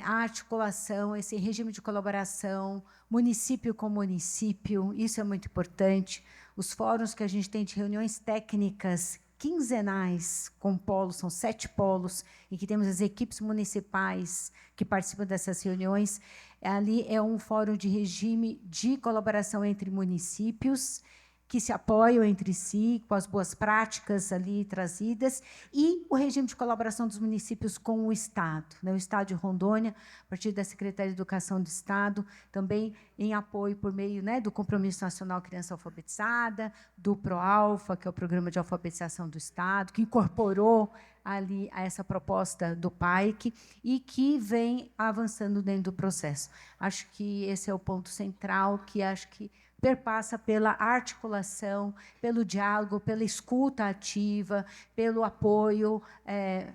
a articulação, esse regime de colaboração, município com município, isso é muito importante. Os fóruns que a gente tem de reuniões técnicas quinzenais com polos, são 7 polos, em que temos as equipes municipais que participam dessas reuniões. Ali é um fórum de regime de colaboração entre municípios, que se apoiam entre si, com as boas práticas ali trazidas, e o regime de colaboração dos municípios com o Estado, né? O Estado de Rondônia, a partir da Secretaria de Educação do Estado, também em apoio por meio, né, do Compromisso Nacional Criança Alfabetizada, do ProAlfa, que é o Programa de Alfabetização do Estado, que incorporou ali a essa proposta do PAIC e que vem avançando dentro do processo. Acho que esse é o ponto central, que acho que perpassa pela articulação, pelo diálogo, pela escuta ativa, pelo apoio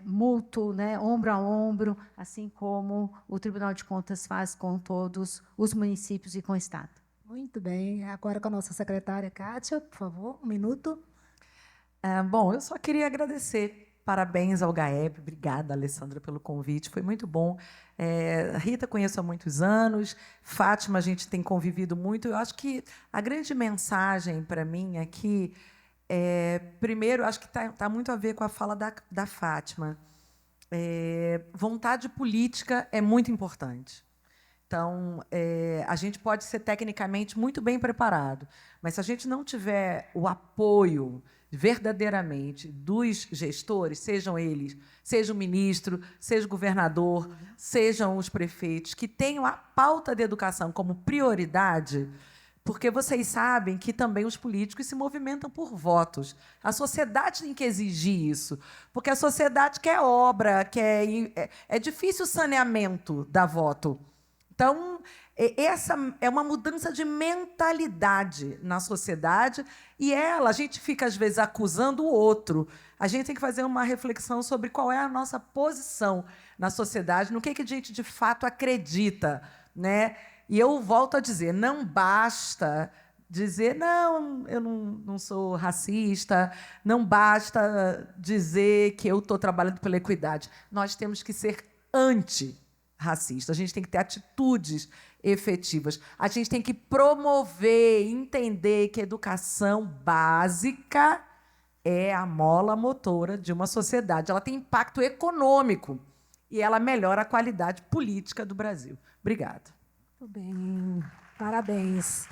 mútuo, né, ombro a ombro, assim como o Tribunal de Contas faz com todos os municípios e com o Estado. Muito bem. Agora com a nossa secretária, Kátia, por favor, 1 minuto. Bom, eu só queria agradecer. Parabéns ao GAEP, obrigada, Alessandra, pelo convite, foi muito bom. Rita conheço há muitos anos, Fátima a gente tem convivido muito. Eu acho que a grande mensagem para mim é que, primeiro, acho que tá muito a ver com a fala da Fátima. Vontade política é muito importante. Então, a gente pode ser tecnicamente muito bem preparado, mas se a gente não tiver o apoio verdadeiramente dos gestores, sejam eles, seja o ministro, seja o governador, sejam os prefeitos, que tenham a pauta da educação como prioridade, porque vocês sabem que também os políticos se movimentam por votos. A sociedade tem que exigir isso, porque a sociedade quer obra, é difícil o saneamento da voto. Então, essa é uma mudança de mentalidade na sociedade e a gente fica, às vezes, acusando o outro. A gente tem que fazer uma reflexão sobre qual é a nossa posição na sociedade, no que a gente, de fato, acredita, né? E eu volto a dizer, não basta dizer, não, eu não sou racista, não basta dizer que eu estou trabalhando pela equidade. Nós temos que ser antirracista, a gente tem que ter atitudes efetivas, a gente tem que promover, entender que a educação básica é a mola motora de uma sociedade. Ela tem impacto econômico e ela melhora a qualidade política do Brasil. Obrigada. Muito bem, parabéns.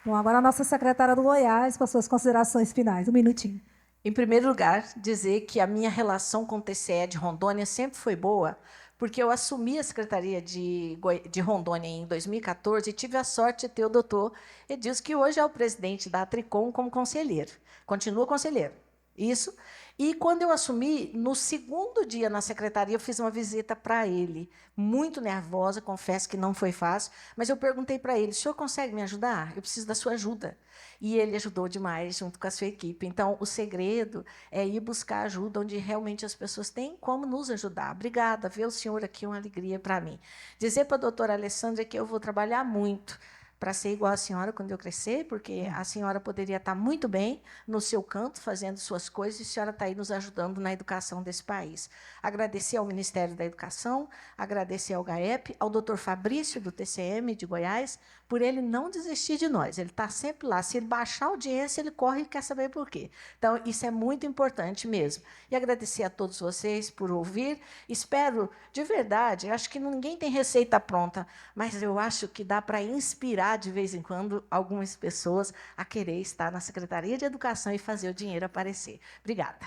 Bom, agora a nossa secretária do Goiás, para suas considerações finais. 1 minutinho. Em primeiro lugar, dizer que a minha relação com o TCE de Rondônia sempre foi boa, porque eu assumi a Secretaria de Rondônia em 2014 e tive a sorte de ter o doutor Edilson, que hoje é o presidente da Tricom, como conselheiro. Continua conselheiro. Isso. E quando eu assumi, no segundo dia na secretaria, eu fiz uma visita para ele, muito nervosa, confesso que não foi fácil, mas eu perguntei para ele, o senhor consegue me ajudar? Eu preciso da sua ajuda. E ele ajudou demais, junto com a sua equipe. Então, o segredo é ir buscar ajuda onde realmente as pessoas têm como nos ajudar. Obrigada, ver o senhor aqui é uma alegria para mim. Dizer para a doutora Alessandra que eu vou trabalhar muito para ser igual à senhora quando eu crescer, porque a senhora poderia estar muito bem no seu canto, fazendo suas coisas, e a senhora está aí nos ajudando na educação desse país. Agradecer ao Ministério da Educação, agradecer ao GAEP, ao doutor Fabrício, do TCM de Goiás, por ele não desistir de nós. Ele está sempre lá. Se ele baixar a audiência, ele corre e quer saber por quê. Então, isso é muito importante mesmo. E agradecer a todos vocês por ouvir. Espero, de verdade, acho que ninguém tem receita pronta, mas eu acho que dá para inspirar, de vez em quando, algumas pessoas a querer estar na Secretaria de Educação e fazer o dinheiro aparecer. Obrigada.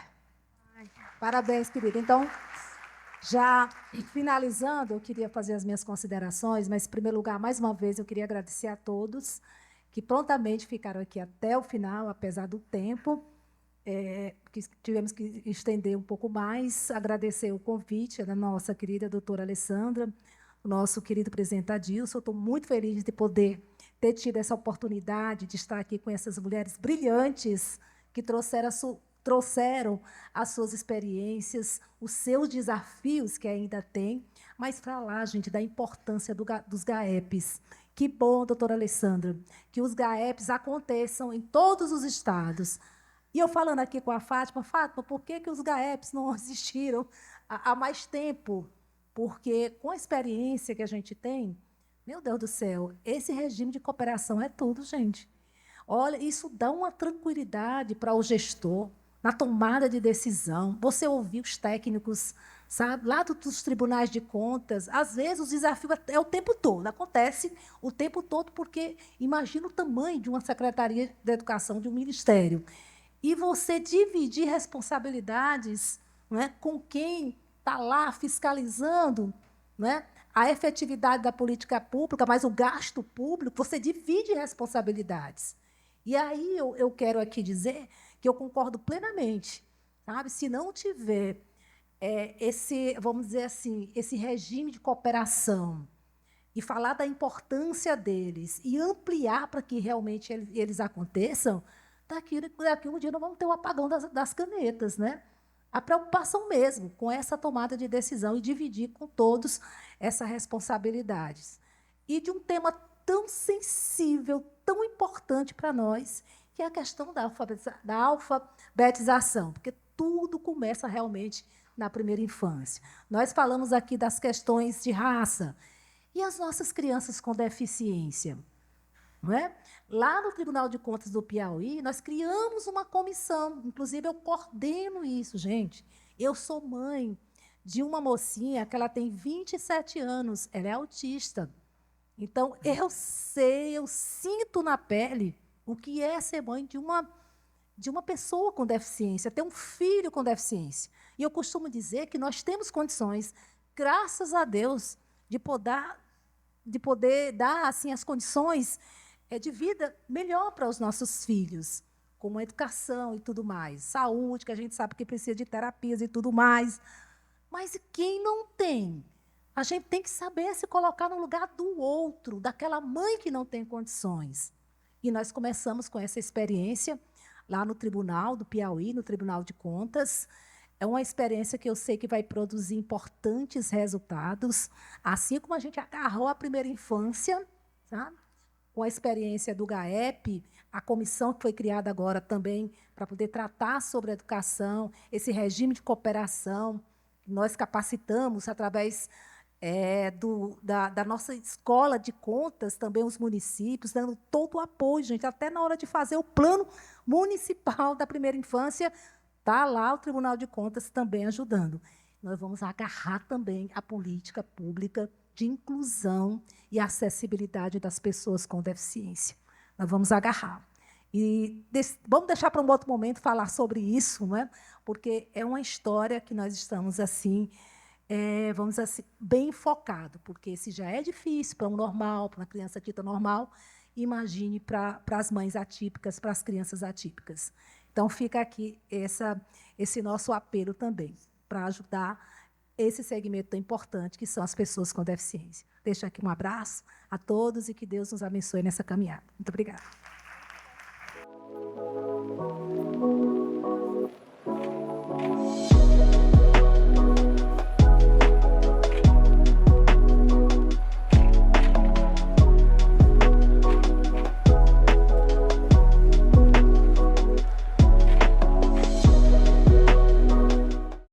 Parabéns, querida. Então, já finalizando, eu queria fazer as minhas considerações, mas, em primeiro lugar, mais uma vez, eu queria agradecer a todos que prontamente ficaram aqui até o final, apesar do tempo, que tivemos que estender um pouco mais. Agradecer o convite da nossa querida doutora Alessandra, o nosso querido presidente Adilson. Estou muito feliz de poder ter tido essa oportunidade de estar aqui com essas mulheres brilhantes que trouxeram as suas experiências, os seus desafios que ainda têm, mas falar, gente, da importância dos GAEPs. Que bom, doutora Alessandra, que os GAEPs aconteçam em todos os estados. E eu falando aqui com a Fátima, por que os GAEPs não existiram há mais tempo? Porque, com a experiência que a gente tem, meu Deus do céu, esse regime de cooperação é tudo, gente. Olha, isso dá uma tranquilidade para o gestor, na tomada de decisão. Você ouvir os técnicos, sabe, lá dos tribunais de contas. Às vezes, o desafio é o tempo todo, acontece o tempo todo, porque imagina o tamanho de uma Secretaria de Educação, de um ministério. E você dividir responsabilidades, não é, com quem está lá fiscalizando, não é, a efetividade da política pública, mas o gasto público, você divide responsabilidades. E aí eu quero aqui dizer que eu concordo plenamente, sabe? Se não tiver vamos dizer assim, esse regime de cooperação e falar da importância deles e ampliar para que realmente eles aconteçam, daqui um dia nós vamos ter o apagão das canetas, né? A preocupação mesmo com essa tomada de decisão e dividir com todos essas responsabilidades. E de um tema tão sensível, tão importante para nós, que é a questão da alfabetização, porque tudo começa realmente na primeira infância. Nós falamos aqui das questões de raça. E as nossas crianças com deficiência? Não é? Lá no Tribunal de Contas do Piauí, nós criamos uma comissão, inclusive eu coordeno isso, gente. Eu sou mãe de uma mocinha que ela tem 27 anos, ela é autista. Então, eu sei, eu sinto na pele o que é ser mãe de uma pessoa com deficiência, ter um filho com deficiência. E eu costumo dizer que nós temos condições, graças a Deus, de poder dar assim, as condições de vida melhor para os nossos filhos, como educação e tudo mais, saúde, que a gente sabe que precisa de terapias e tudo mais. Mas quem não tem A gente tem que saber se colocar no lugar do outro, daquela mãe que não tem condições. E nós começamos com essa experiência lá no Tribunal do Piauí, no Tribunal de Contas. É uma experiência que eu sei que vai produzir importantes resultados, assim como a gente agarrou a primeira infância, sabe? Com a experiência do GAEP, a comissão que foi criada agora também para poder tratar sobre a educação, esse regime de cooperação, nós capacitamos através da nossa escola de contas, também os municípios, dando todo o apoio, gente, até na hora de fazer o plano municipal da primeira infância, está lá o Tribunal de Contas também ajudando. Nós vamos agarrar também a política pública de inclusão e acessibilidade das pessoas com deficiência. Nós vamos agarrar. E vamos deixar para um outro momento falar sobre isso, não é? Porque é uma história que nós estamos assim, vamos assim, bem focado, porque se já é difícil para um normal, para uma criança dita normal, imagine para as mães atípicas, para as crianças atípicas. Então, fica aqui esse nosso apelo também, para ajudar esse segmento tão importante, que são as pessoas com deficiência. Deixo aqui um abraço a todos e que Deus nos abençoe nessa caminhada. Muito obrigada.